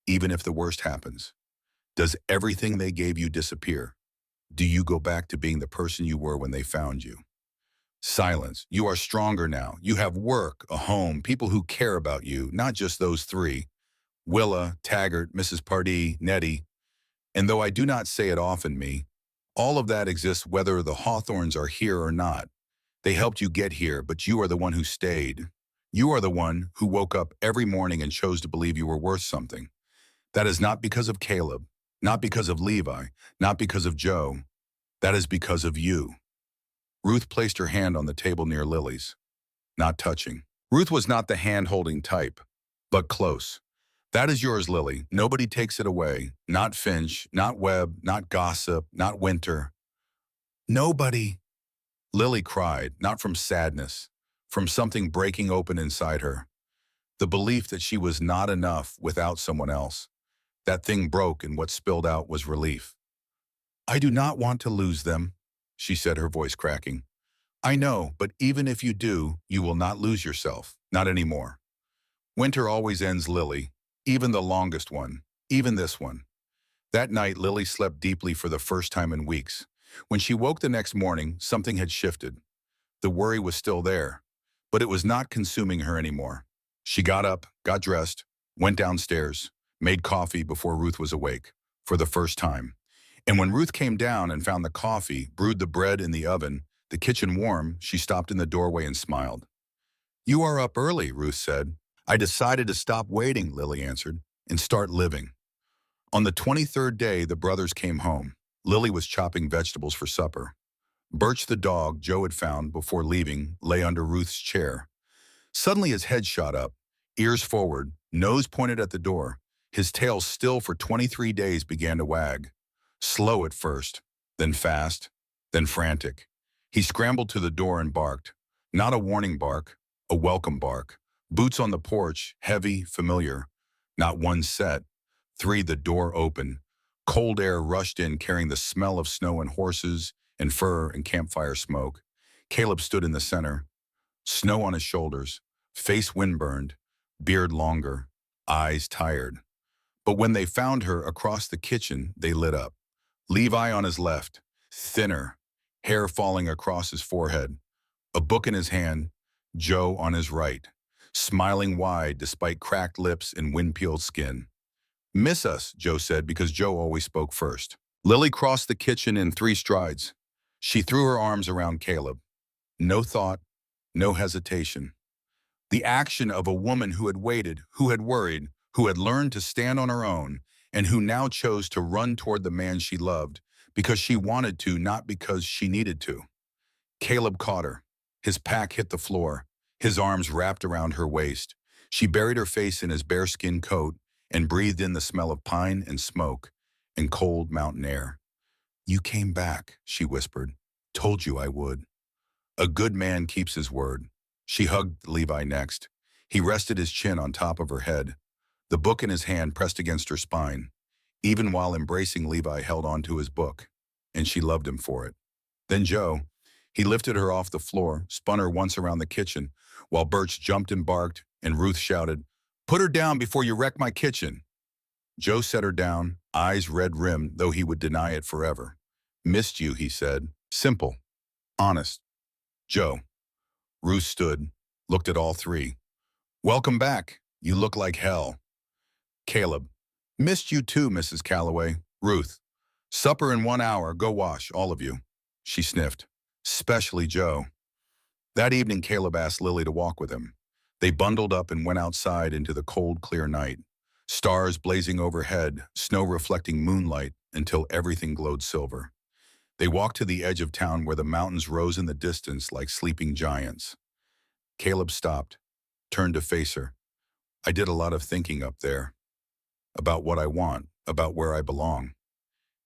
even if the worst happens, does everything they gave you disappear? Do you go back to being the person you were when they found you? Silence. You are stronger now. You have work, a home, people who care about you, not just those three. Willa, Taggart, Mrs. Pardee, Nettie. And though I do not say it often, all of that exists whether the Hawthorns are here or not. They helped you get here, but you are the one who stayed. You are the one who woke up every morning and chose to believe you were worth something. That is not because of Caleb, not because of Levi, not because of Joe. That is because of you. Ruth placed her hand on the table near Lily's, not touching. Ruth was not the hand-holding type, but close. That is yours, Lily. Nobody takes it away. Not Finch, not Webb, not Gossip, not Winter. Nobody. Lily cried, not from sadness, from something breaking open inside her. The belief that she was not enough without someone else. That thing broke, and what spilled out was relief. I do not want to lose them, she said, her voice cracking. I know, but even if you do, you will not lose yourself. Not anymore. Winter always ends, Lily. Even the longest one. Even this one. That night, Lily slept deeply for the first time in weeks. When she woke the next morning, something had shifted. The worry was still there, but it was not consuming her anymore. She got up, got dressed, went downstairs, made coffee before Ruth was awake, for the first time. And when Ruth came down and found the coffee, brewed the bread in the oven, the kitchen warm, she stopped in the doorway and smiled. You are up early, Ruth said. I decided to stop waiting, Lily answered, and start living. On the 23rd day, the brothers came home. Lily was chopping vegetables for supper. Birch, the dog Joe had found before leaving, lay under Ruth's chair. Suddenly his head shot up, ears forward, nose pointed at the door. His tail, still for 23 days, began to wag. Slow at first, then fast, then frantic. He scrambled to the door and barked. Not a warning bark, a welcome bark. Boots on the porch, heavy, familiar. Not one set. 3, the door open. Cold air rushed in, carrying the smell of snow and horses and fur and campfire smoke. Caleb stood in the center. Snow on his shoulders, face windburned, beard longer, eyes tired. But when they found her across the kitchen, they lit up. Levi on his left, thinner, hair falling across his forehead, a book in his hand. Joe on his right, smiling wide despite cracked lips and wind-peeled skin. Miss us, Joe said, because Joe always spoke first. Lily crossed the kitchen in 3 strides. She threw her arms around Caleb. No thought, no hesitation. The action of a woman who had waited, who had worried, who had learned to stand on her own, and who now chose to run toward the man she loved because she wanted to, not because she needed to. Caleb caught her. His pack hit the floor, his arms wrapped around her waist. She buried her face in his bearskin coat and breathed in the smell of pine and smoke and cold mountain air. You came back, she whispered. Told you I would. A good man keeps his word. She hugged Levi next. He rested his chin on top of her head, the book in his hand pressed against her spine. Even while embracing, Levi held on to his book, and she loved him for it. Then Joe, he lifted her off the floor, spun her once around the kitchen, while Birch jumped and barked, and Ruth shouted, Put her down before you wreck my kitchen. Joe set her down, eyes red-rimmed, though he would deny it forever. Missed you, he said. Simple. Honest. Joe. Ruth stood, looked at all 3. Welcome back. You look like hell. Caleb. Missed you too, Mrs. Calloway. Ruth. Supper in 1 hour. Go wash, all of you. She sniffed. Especially Joe. That evening, Caleb asked Lily to walk with him. They bundled up and went outside into the cold, clear night. Stars blazing overhead, snow reflecting moonlight until everything glowed silver. They walked to the edge of town where the mountains rose in the distance like sleeping giants. Caleb stopped, turned to face her. I did a lot of thinking up there. About what I want, about where I belong.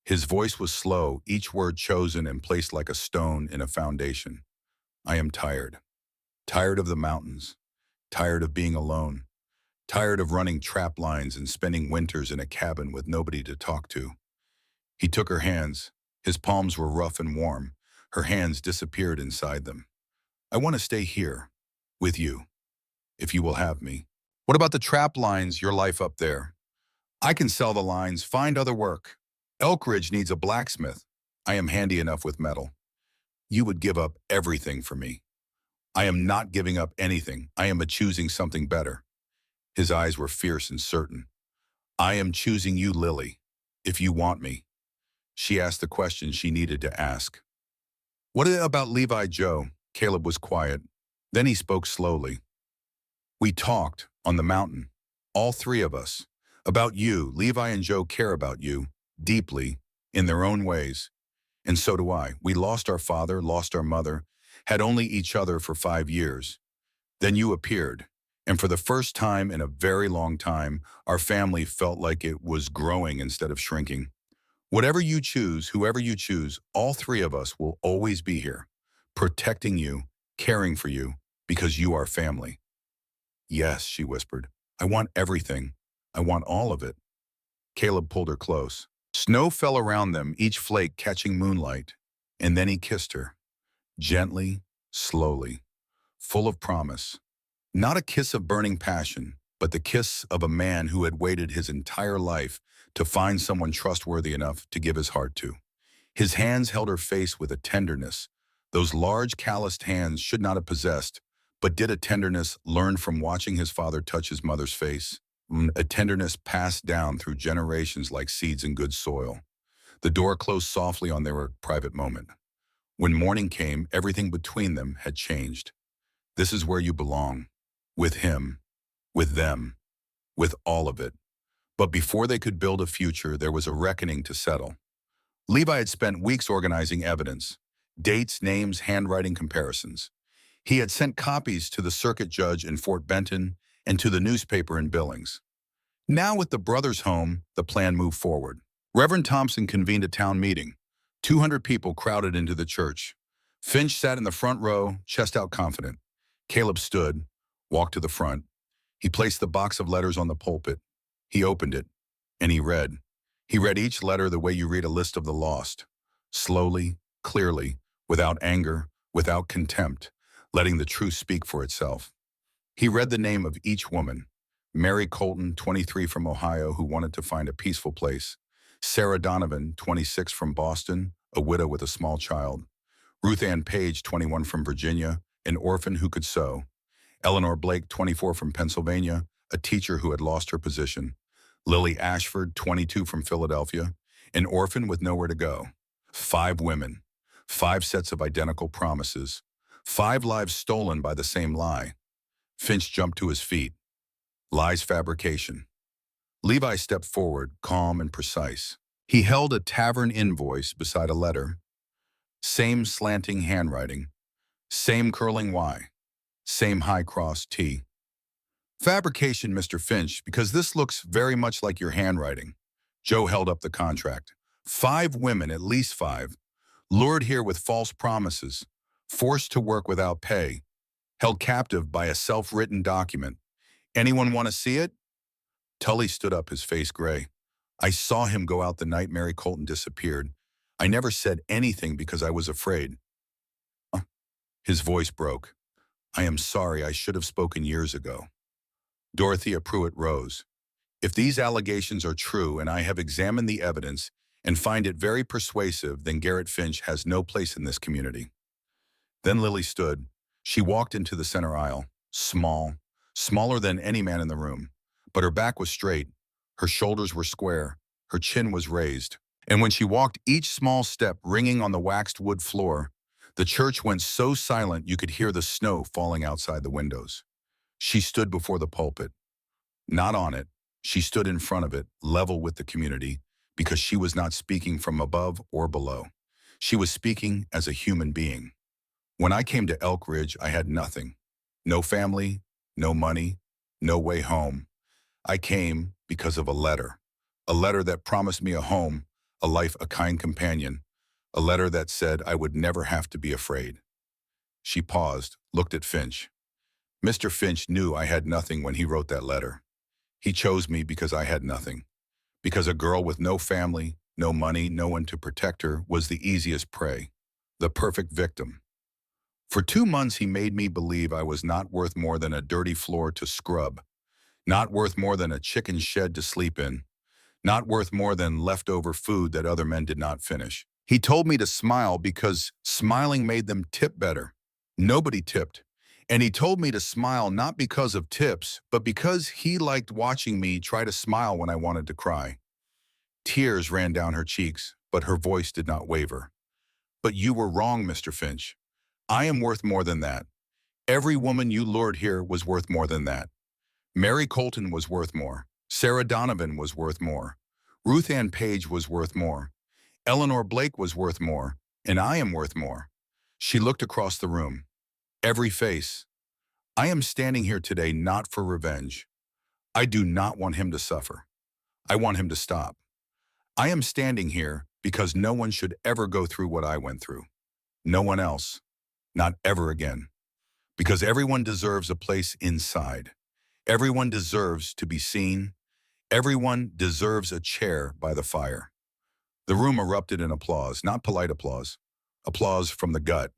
His voice was slow, each word chosen and placed like a stone in a foundation. I am tired. Tired of the mountains. Tired of being alone. Tired of running trap lines and spending winters in a cabin with nobody to talk to. He took her hands. His palms were rough and warm. Her hands disappeared inside them. I want to stay here, with you, if you will have me. What about the trap lines, your life up there? I can sell the lines, find other work. Elk Ridge needs a blacksmith. I am handy enough with metal. You would give up everything for me. I am not giving up anything. I am choosing something better. His eyes were fierce and certain. I am choosing you, Lily, if you want me. She asked the question she needed to ask. What about Levi Joe? Caleb was quiet. Then he spoke slowly. We talked on the mountain, all three of us, about you. Levi and Joe care about you, deeply, in their own ways. And so do I. We lost our father, lost our mother, had only each other for 5 years. Then you appeared, and for the first time in a very long time, our family felt like it was growing instead of shrinking. Whatever you choose, whoever you choose, all three of us will always be here, protecting you, caring for you, because you are family. Yes, she whispered. I want everything. I want all of it. Caleb pulled her close. Snow fell around them, each flake catching moonlight, and then he kissed her. Gently, slowly, full of promise. Not a kiss of burning passion, but the kiss of a man who had waited his entire life to find someone trustworthy enough to give his heart to. His hands held her face with a tenderness those large calloused hands should not have possessed, but did a tenderness learned from watching his father touch his mother's face, a tenderness passed down through generations like seeds in good soil. The door closed softly on their private moment. When morning came, everything between them had changed. This is where you belong. With him. With them. With all of it. But before they could build a future, there was a reckoning to settle. Levi had spent weeks organizing evidence. Dates, names, handwriting comparisons. He had sent copies to the circuit judge in Fort Benton and to the newspaper in Billings. Now with the brothers home, the plan moved forward. Reverend Thompson convened a town meeting. 200 people crowded into the church. Finch sat in the front row, chest out confident. Caleb stood, walked to the front. He placed the box of letters on the pulpit. He opened it, and he read. He read each letter the way you read a list of the lost. Slowly, clearly, without anger, without contempt, letting the truth speak for itself. He read the name of each woman. Mary Colton, 23 from Ohio, who wanted to find a peaceful place. Sarah Donovan, 26 from Boston, a widow with a small child. Ruth Ann Page, 21 from Virginia, an orphan who could sew. Eleanor Blake, 24 from Pennsylvania, a teacher who had lost her position. Lily Ashford, 22 from Philadelphia, an orphan with nowhere to go. 5 women, 5 sets of identical promises, 5 lives stolen by the same lie. Finch jumped to his feet. Lies fabrication. Levi stepped forward, calm and precise. He held a tavern invoice beside a letter. Same slanting handwriting. Same curling Y. Same high cross T. Fabrication, Mr. Finch, because this looks very much like your handwriting. Joe held up the contract. 5 women, at least 5, lured here with false promises, forced to work without pay, held captive by a self-written document. Anyone want to see it? Tully stood up, his face gray. I saw him go out the night Mary Colton disappeared. I never said anything because I was afraid. His voice broke. I am sorry, I should have spoken years ago. Dorothea Pruitt rose. If these allegations are true and I have examined the evidence and find it very persuasive, then Garrett Finch has no place in this community. Then Lily stood. She walked into the center aisle, small, smaller than any man in the room. But her back was straight, her shoulders were square, her chin was raised. And when she walked, each small step ringing on the waxed wood floor, The church went so silent you could hear the snow falling outside the windows. She stood before the pulpit, not on it. She stood in front of it, level with the community, because she was not speaking from above or below. She was speaking as a human being. When I came to Elk Ridge, I had nothing. No family, no money, no way home. I came because of a letter that promised me a home, a life, a kind companion, a letter that said I would never have to be afraid. She paused, looked at Finch. Mr. Finch knew I had nothing when he wrote that letter. He chose me because I had nothing, because a girl with no family, no money, no one to protect her was the easiest prey, the perfect victim. For 2 months, he made me believe I was not worth more than a dirty floor to scrub, not worth more than a chicken shed to sleep in, not worth more than leftover food that other men did not finish. He told me to smile because smiling made them tip better. Nobody tipped. And he told me to smile not because of tips, but because he liked watching me try to smile when I wanted to cry. Tears ran down her cheeks, but her voice did not waver. But you were wrong, Mr. Finch. I am worth more than that. Every woman you lured here was worth more than that. Mary Colton was worth more. Sarah Donovan was worth more. Ruth Ann Page was worth more. Eleanor Blake was worth more, and I am worth more. She looked across the room. Every face. I am standing here today not for revenge. I do not want him to suffer. I want him to stop. I am standing here because no one should ever go through what I went through. No one else. Not ever again. Because everyone deserves a place inside. Everyone deserves to be seen. Everyone deserves a chair by the fire. The room erupted in applause, not polite applause. Applause from the gut.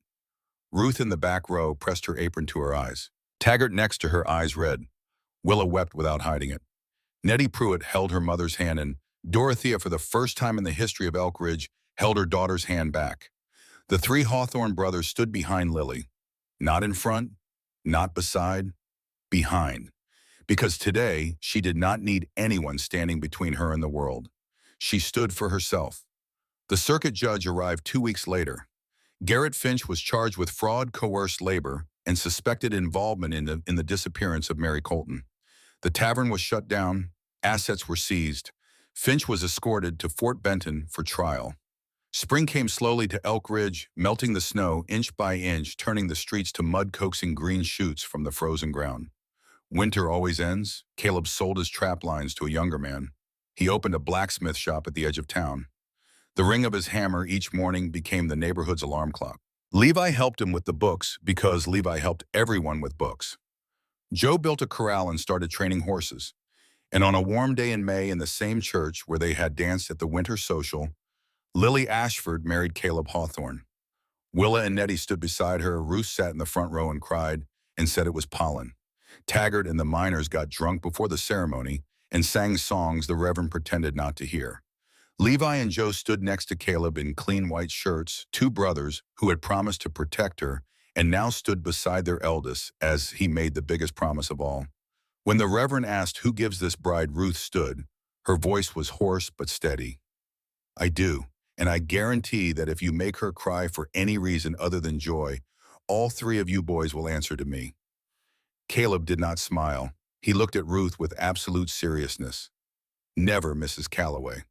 Ruth in the back row pressed her apron to her eyes. Taggart next to her, eyes red. Willa wept without hiding it. Nettie Pruitt held her mother's hand, and Dorothea, for the first time in the history of Elk Ridge, held her daughter's hand back. The three Hawthorne brothers stood behind Lily. Not in front, not beside, behind. Because today, she did not need anyone standing between her and the world. She stood for herself. The circuit judge arrived 2 weeks later. Garrett Finch was charged with fraud, coerced labor, and suspected involvement in the disappearance of Mary Colton. The tavern was shut down, assets were seized. Finch was escorted to Fort Benton for trial. Spring came slowly to Elk Ridge, melting the snow inch by inch, turning the streets to mud, coaxing green shoots from the frozen ground. Winter always ends. Caleb sold his trap lines to a younger man. He opened a blacksmith shop at the edge of town. The ring of his hammer each morning became the neighborhood's alarm clock. Levi helped him with the books because Levi helped everyone with books. Joe built a corral and started training horses. And on a warm day in May in the same church where they had danced at the winter social, Lily Ashford married Caleb Hawthorne. Willa and Nettie stood beside her. Ruth sat in the front row and cried and said it was pollen. Taggart and the miners got drunk before the ceremony and sang songs the Reverend pretended not to hear. Levi and Joe stood next to Caleb in clean white shirts, two brothers who had promised to protect her and now stood beside their eldest as he made the biggest promise of all. When the Reverend asked who gives this bride, Ruth stood. Her voice was hoarse but steady. I do, and I guarantee that if you make her cry for any reason other than joy, all three of you boys will answer to me. Caleb did not smile. He looked at Ruth with absolute seriousness. Never, Mrs. Calloway.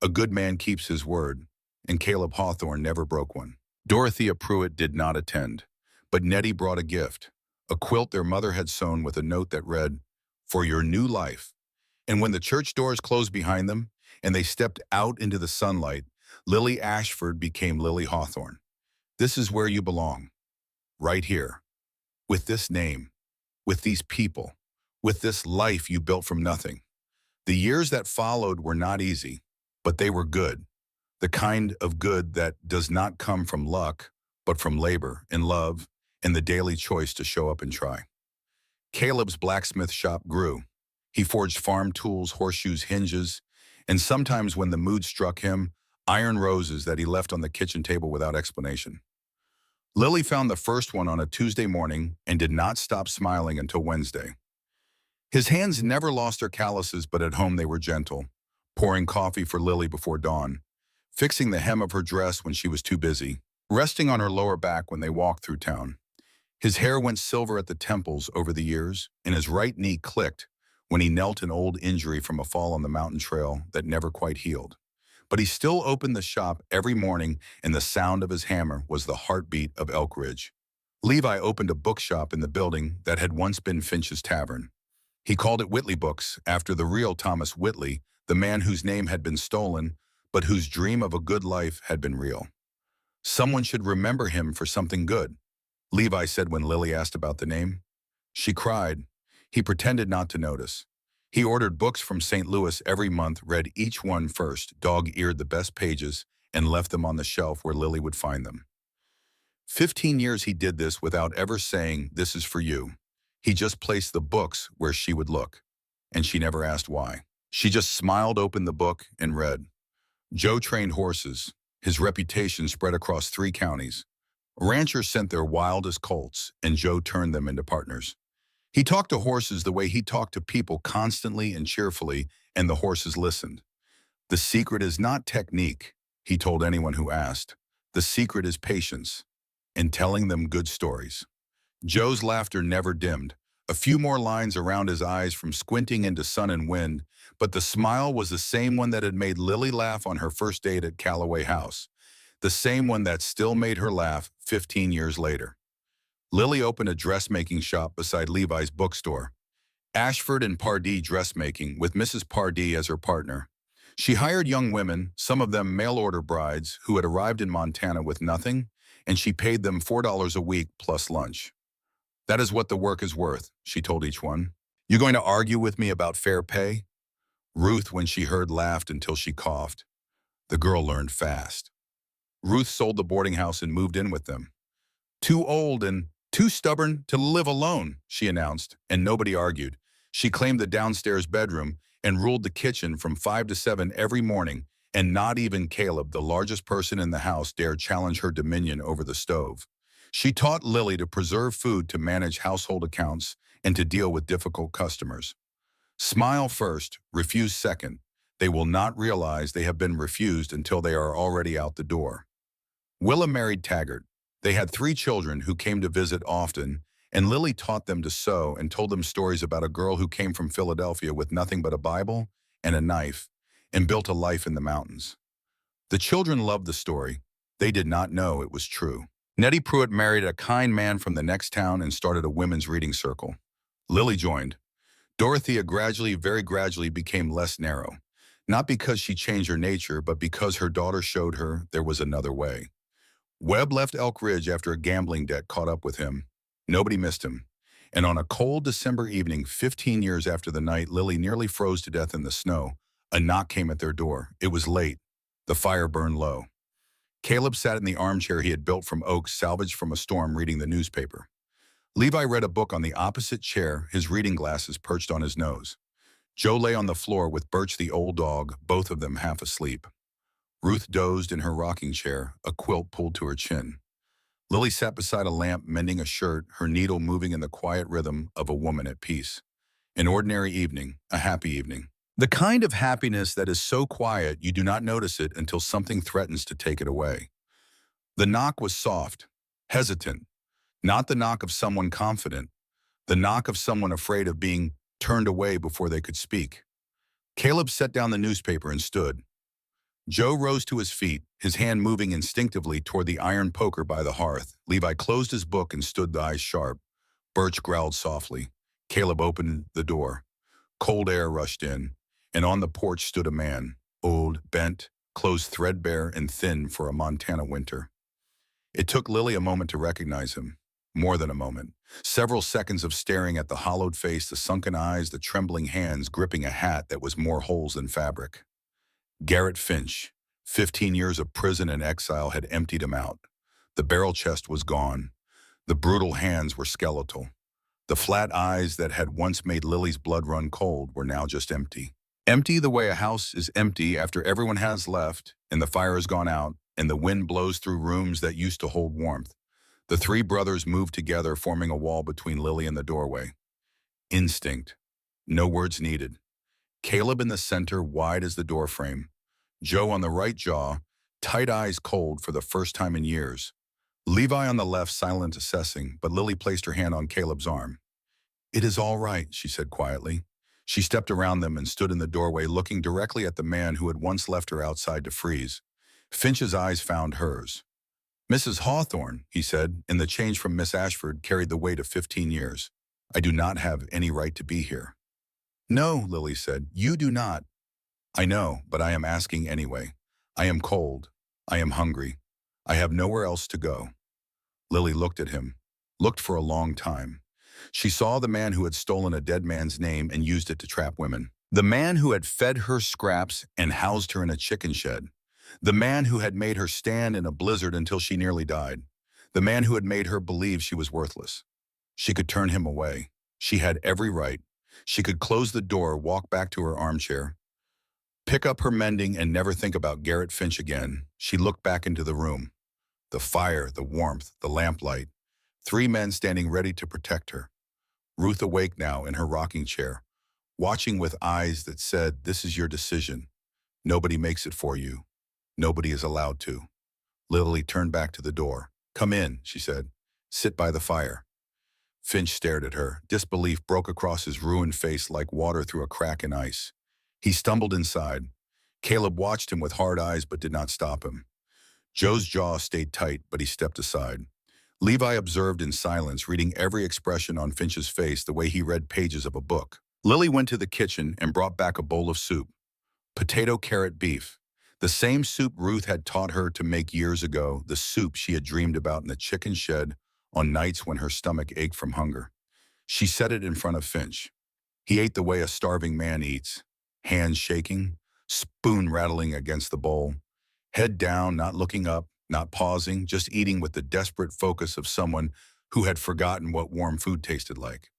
A good man keeps his word, and Caleb Hawthorne never broke one. Dorothea Pruitt did not attend, but Nettie brought a gift, a quilt their mother had sewn with a note that read, "For your new life." And when the church doors closed behind them and they stepped out into the sunlight, Lily Ashford became Lily Hawthorne. This is where you belong, right here, with this name, with these people, with this life you built from nothing. The years that followed were not easy, but they were good. The kind of good that does not come from luck, but from labor and love and the daily choice to show up and try. Caleb's blacksmith shop grew. He forged farm tools, horseshoes, hinges, and sometimes when the mood struck him, iron roses that he left on the kitchen table without explanation. Lily found the first one on a Tuesday morning and did not stop smiling until Wednesday. His hands never lost their calluses, but at home they were gentle, pouring coffee for Lily before dawn, fixing the hem of her dress when she was too busy, resting on her lower back when they walked through town. His hair went silver at the temples over the years, and his right knee clicked when he knelt an old injury from a fall on the mountain trail that never quite healed. But he still opened the shop every morning, and the sound of his hammer was the heartbeat of Elk Ridge. Levi opened a bookshop in the building that had once been Finch's Tavern. He called it Whitley Books, after the real Thomas Whitley, the man whose name had been stolen, but whose dream of a good life had been real. Someone should remember him for something good, Levi said when Lily asked about the name. She cried. He pretended not to notice. He ordered books from St. Louis every month, read each one first, dog-eared the best pages, and left them on the shelf where Lily would find them. 15 years he did this without ever saying, "This is for you." He just placed the books where she would look, and she never asked why. She just smiled, opened the book, and read. Joe trained horses. His reputation spread across 3 counties. Ranchers sent their wildest colts, and Joe turned them into partners. He talked to horses the way he talked to people, constantly and cheerfully, and the horses listened. The secret is not technique, he told anyone who asked. The secret is patience, and telling them good stories. Joe's laughter never dimmed, a few more lines around his eyes from squinting into sun and wind, but the smile was the same one that had made Lily laugh on her first date at Callaway House, the same one that still made her laugh 15 years later. Lily opened a dressmaking shop beside Levi's bookstore, Ashford and Pardee Dressmaking, with Mrs. Pardee as her partner. She hired young women, some of them mail-order brides, who had arrived in Montana with nothing, and she paid them $4 a week plus lunch. "That is what the work is worth," she told each one. "You going to argue with me about fair pay?" Ruth, when she heard, laughed until she coughed. The girl learned fast. Ruth sold the boarding house and moved in with them. "Too old and too stubborn to live alone," she announced, and nobody argued. She claimed the downstairs bedroom and ruled the kitchen from 5 to 7 every morning, and not even Caleb, the largest person in the house, dared challenge her dominion over the stove. She taught Lily to preserve food, to manage household accounts, and to deal with difficult customers. Smile first, refuse second. They will not realize they have been refused until they are already out the door. Willa married Taggart. They had 3 children who came to visit often, and Lily taught them to sew and told them stories about a girl who came from Philadelphia with nothing but a Bible and a knife and built a life in the mountains. The children loved the story. They did not know it was true. Nettie Pruitt married a kind man from the next town and started a women's reading circle. Lily joined. Dorothea gradually, very gradually, became less narrow, not because she changed her nature, but because her daughter showed her there was another way. Webb left Elk Ridge after a gambling debt caught up with him. Nobody missed him. And on a cold December evening, 15 years after the night Lily nearly froze to death in the snow, a knock came at their door. It was late. The fire burned low. Caleb sat in the armchair he had built from oak salvaged from a storm, reading the newspaper. Levi read a book on the opposite chair, his reading glasses perched on his nose. Joe lay on the floor with Birch the old dog, both of them half asleep. Ruth dozed in her rocking chair, a quilt pulled to her chin. Lily sat beside a lamp, mending a shirt, her needle moving in the quiet rhythm of a woman at peace. An ordinary evening, a happy evening. The kind of happiness that is so quiet you do not notice it until something threatens to take it away. The knock was soft, hesitant, not the knock of someone confident, the knock of someone afraid of being turned away before they could speak. Caleb set down the newspaper and stood. Joe rose to his feet, his hand moving instinctively toward the iron poker by the hearth. Levi closed his book and stood, the eyes sharp. Birch growled softly. Caleb opened the door. Cold air rushed in, and on the porch stood a man, old, bent, clothes threadbare and thin for a Montana winter. It took Lily a moment to recognize him. More than a moment. Several seconds of staring at the hollowed face, the sunken eyes, the trembling hands gripping a hat that was more holes than fabric. Garrett Finch. 15 years of prison and exile had emptied him out. The barrel chest was gone. The brutal hands were skeletal. The flat eyes that had once made Lily's blood run cold were now just empty. Empty the way a house is empty after everyone has left and the fire has gone out and the wind blows through rooms that used to hold warmth. The 3 brothers moved together, forming a wall between Lily and the doorway. Instinct. No words needed. Caleb in the center, wide as the doorframe. Joe on the right jaw, tight eyes cold for the first time in years. Levi on the left, silent assessing, but Lily placed her hand on Caleb's arm. "It is all right," she said quietly. She stepped around them and stood in the doorway looking directly at the man who had once left her outside to freeze. Finch's eyes found hers. "Mrs. Hawthorne," he said, and the change from Miss Ashford carried the weight of 15 years. "I do not have any right to be here." "No," Lily said, "you do not." "I know, but I am asking anyway. I am cold. I am hungry. I have nowhere else to go." Lily looked at him, looked for a long time. She saw the man who had stolen a dead man's name and used it to trap women. The man who had fed her scraps and housed her in a chicken shed. The man who had made her stand in a blizzard until she nearly died. The man who had made her believe she was worthless. She could turn him away. She had every right. She could close the door, walk back to her armchair, pick up her mending, and never think about Garrett Finch again. She looked back into the room. The fire, the warmth, the lamplight. 3 men standing ready to protect her. Ruth awake now in her rocking chair, watching with eyes that said, "This is your decision. Nobody makes it for you. Nobody is allowed to." Lily turned back to the door. "Come in," she said. "Sit by the fire." Finch stared at her. Disbelief broke across his ruined face like water through a crack in ice. He stumbled inside. Caleb watched him with hard eyes but did not stop him. Joe's jaw stayed tight, but he stepped aside. Levi observed in silence, reading every expression on Finch's face the way he read pages of a book. Lily went to the kitchen and brought back a bowl of soup. Potato carrot beef. The same soup Ruth had taught her to make years ago, the soup she had dreamed about in the chicken shed on nights when her stomach ached from hunger. She set it in front of Finch. He ate the way a starving man eats, hands shaking, spoon rattling against the bowl, head down, not looking up, not pausing, just eating with the desperate focus of someone who had forgotten what warm food tasted like.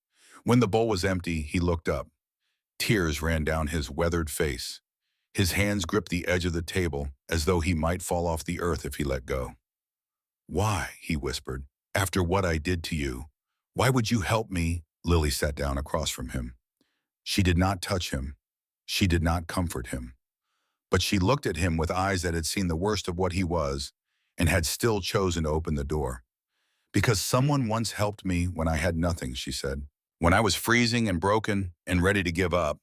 When the bowl was empty, he looked up. Tears ran down his weathered face. His hands gripped the edge of the table as though he might fall off the earth if he let go. "Why?" he whispered. "After what I did to you. Why would you help me?" Lily sat down across from him. She did not touch him. She did not comfort him. But she looked at him with eyes that had seen the worst of what he was and had still chosen to open the door. "Because someone once helped me when I had nothing," she said. "When I was freezing and broken and ready to give up.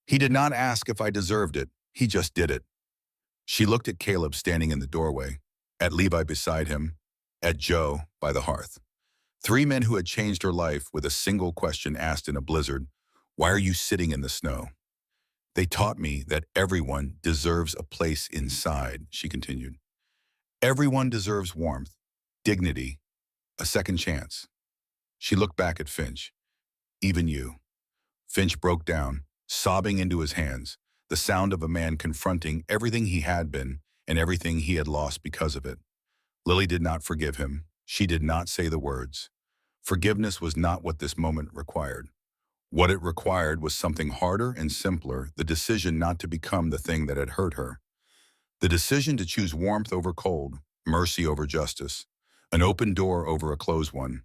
He did not ask if I deserved it. He just did it." She looked at Caleb standing in the doorway, at Levi beside him, at Joe by the hearth. 3 men who had changed her life with a single question asked in a blizzard, "Why are you sitting in the snow?" "They taught me that everyone deserves a place inside," she continued. "Everyone deserves warmth, dignity, a second chance." She looked back at Finch. "Even you." Finch broke down, sobbing into his hands, the sound of a man confronting everything he had been and everything he had lost because of it. Lily did not forgive him. She did not say the words. Forgiveness was not what this moment required. What it required was something harder and simpler, the decision not to become the thing that had hurt her. The decision to choose warmth over cold, mercy over justice, an open door over a closed one.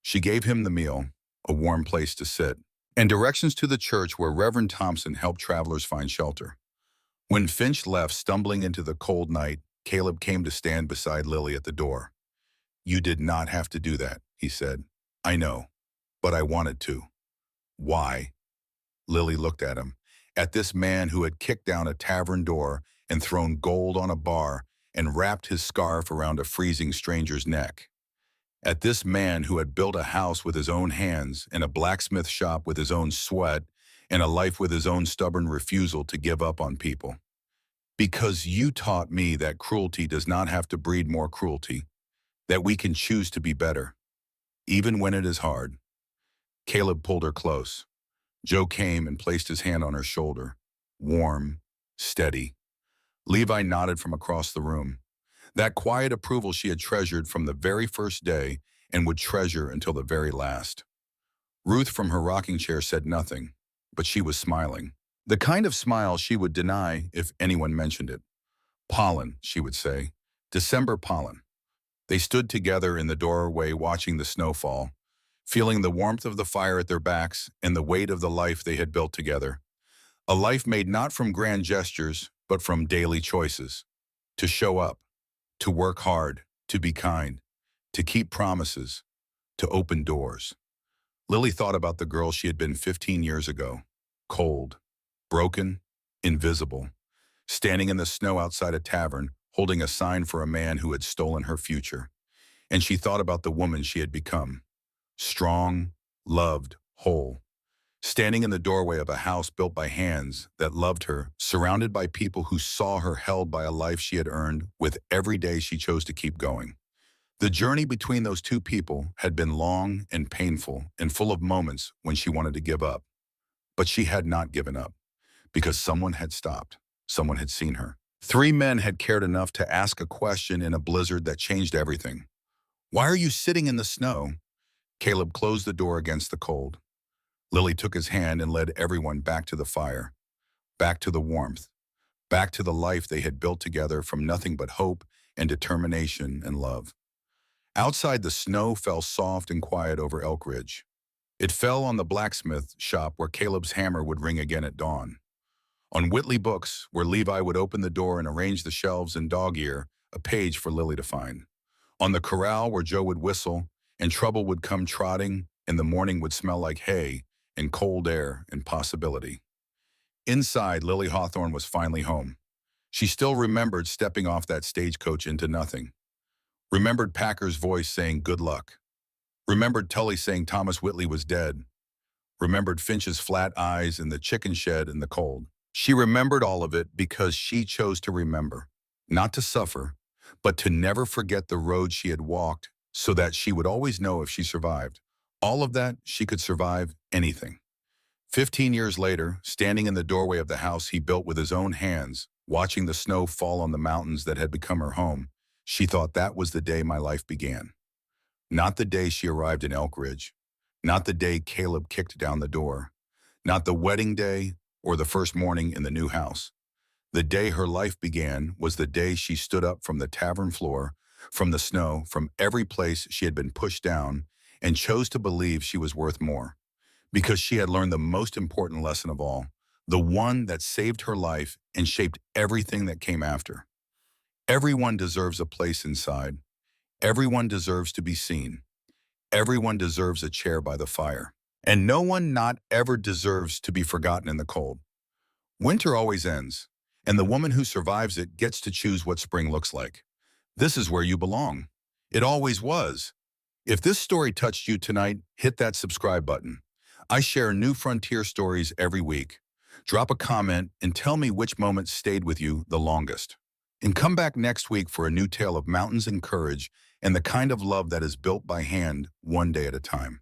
She gave him the meal, a warm place to sit, and directions to the church where Reverend Thompson helped travelers find shelter. When Finch left, stumbling into the cold night, Caleb came to stand beside Lily at the door. "You did not have to do that," he said. "I know, but I wanted to." "Why?" Lily looked at him, at this man who had kicked down a tavern door and thrown gold on a bar and wrapped his scarf around a freezing stranger's neck. At this man who had built a house with his own hands and a blacksmith shop with his own sweat and a life with his own stubborn refusal to give up on people. "Because you taught me that cruelty does not have to breed more cruelty, that we can choose to be better, even when it is hard." Caleb pulled her close. Joe came and placed his hand on her shoulder, warm, steady. Levi nodded from across the room. That quiet approval she had treasured from the very first day and would treasure until the very last. Ruth from her rocking chair said nothing, but she was smiling. The kind of smile she would deny if anyone mentioned it. "Pollen," she would say. "December pollen." They stood together in the doorway watching the snowfall, feeling the warmth of the fire at their backs and the weight of the life they had built together. A life made not from grand gestures, but from daily choices. To show up, to work hard, to be kind, to keep promises, to open doors. Lily thought about the girl she had been 15 years ago, cold, broken, invisible, standing in the snow outside a tavern, holding a sign for a man who had stolen her future. And she thought about the woman she had become, strong, loved, whole, standing in the doorway of a house built by hands that loved her, surrounded by people who saw her held by a life she had earned with every day she chose to keep going. The journey between those two people had been long and painful and full of moments when she wanted to give up. But she had not given up, because someone had stopped. Someone had seen her. Three men had cared enough to ask a question in a blizzard that changed everything. "Why are you sitting in the snow?" Caleb closed the door against the cold. Lily took his hand and led everyone back to the fire, back to the warmth, back to the life they had built together from nothing but hope and determination and love. Outside, the snow fell soft and quiet over Elk Ridge. It fell on the blacksmith shop where Caleb's hammer would ring again at dawn. On Whitley Books, where Levi would open the door and arrange the shelves in dog ear, a page for Lily to find. On the corral where Joe would whistle and trouble would come trotting and the morning would smell like hay and cold air and possibility. Inside, Lily Hawthorne was finally home. She still remembered stepping off that stagecoach into nothing. Remembered Packer's voice saying good luck. Remembered Tully saying Thomas Whitley was dead. Remembered Finch's flat eyes in the chicken shed in the cold. She remembered all of it because she chose to remember. Not to suffer, but to never forget the road she had walked so that she would always know if she survived. All of that, she could survive anything. 15 years later, standing in the doorway of the house he built with his own hands, watching the snow fall on the mountains that had become her home, she thought that was the day my life began. Not the day she arrived in Elk Ridge, not the day Caleb kicked down the door, not the wedding day or the first morning in the new house. The day her life began was the day she stood up from the tavern floor, from the snow, from every place she had been pushed down, and chose to believe she was worth more. Because she had learned the most important lesson of all, the one that saved her life and shaped everything that came after. Everyone deserves a place inside. Everyone deserves to be seen. Everyone deserves a chair by the fire. And no one not ever deserves to be forgotten in the cold. Winter always ends, and the woman who survives it gets to choose what spring looks like. This is where you belong. It always was. If this story touched you tonight, hit that subscribe button. I share new frontier stories every week. Drop a comment and tell me which moment stayed with you the longest. And come back next week for a new tale of mountains and courage and the kind of love that is built by hand one day at a time.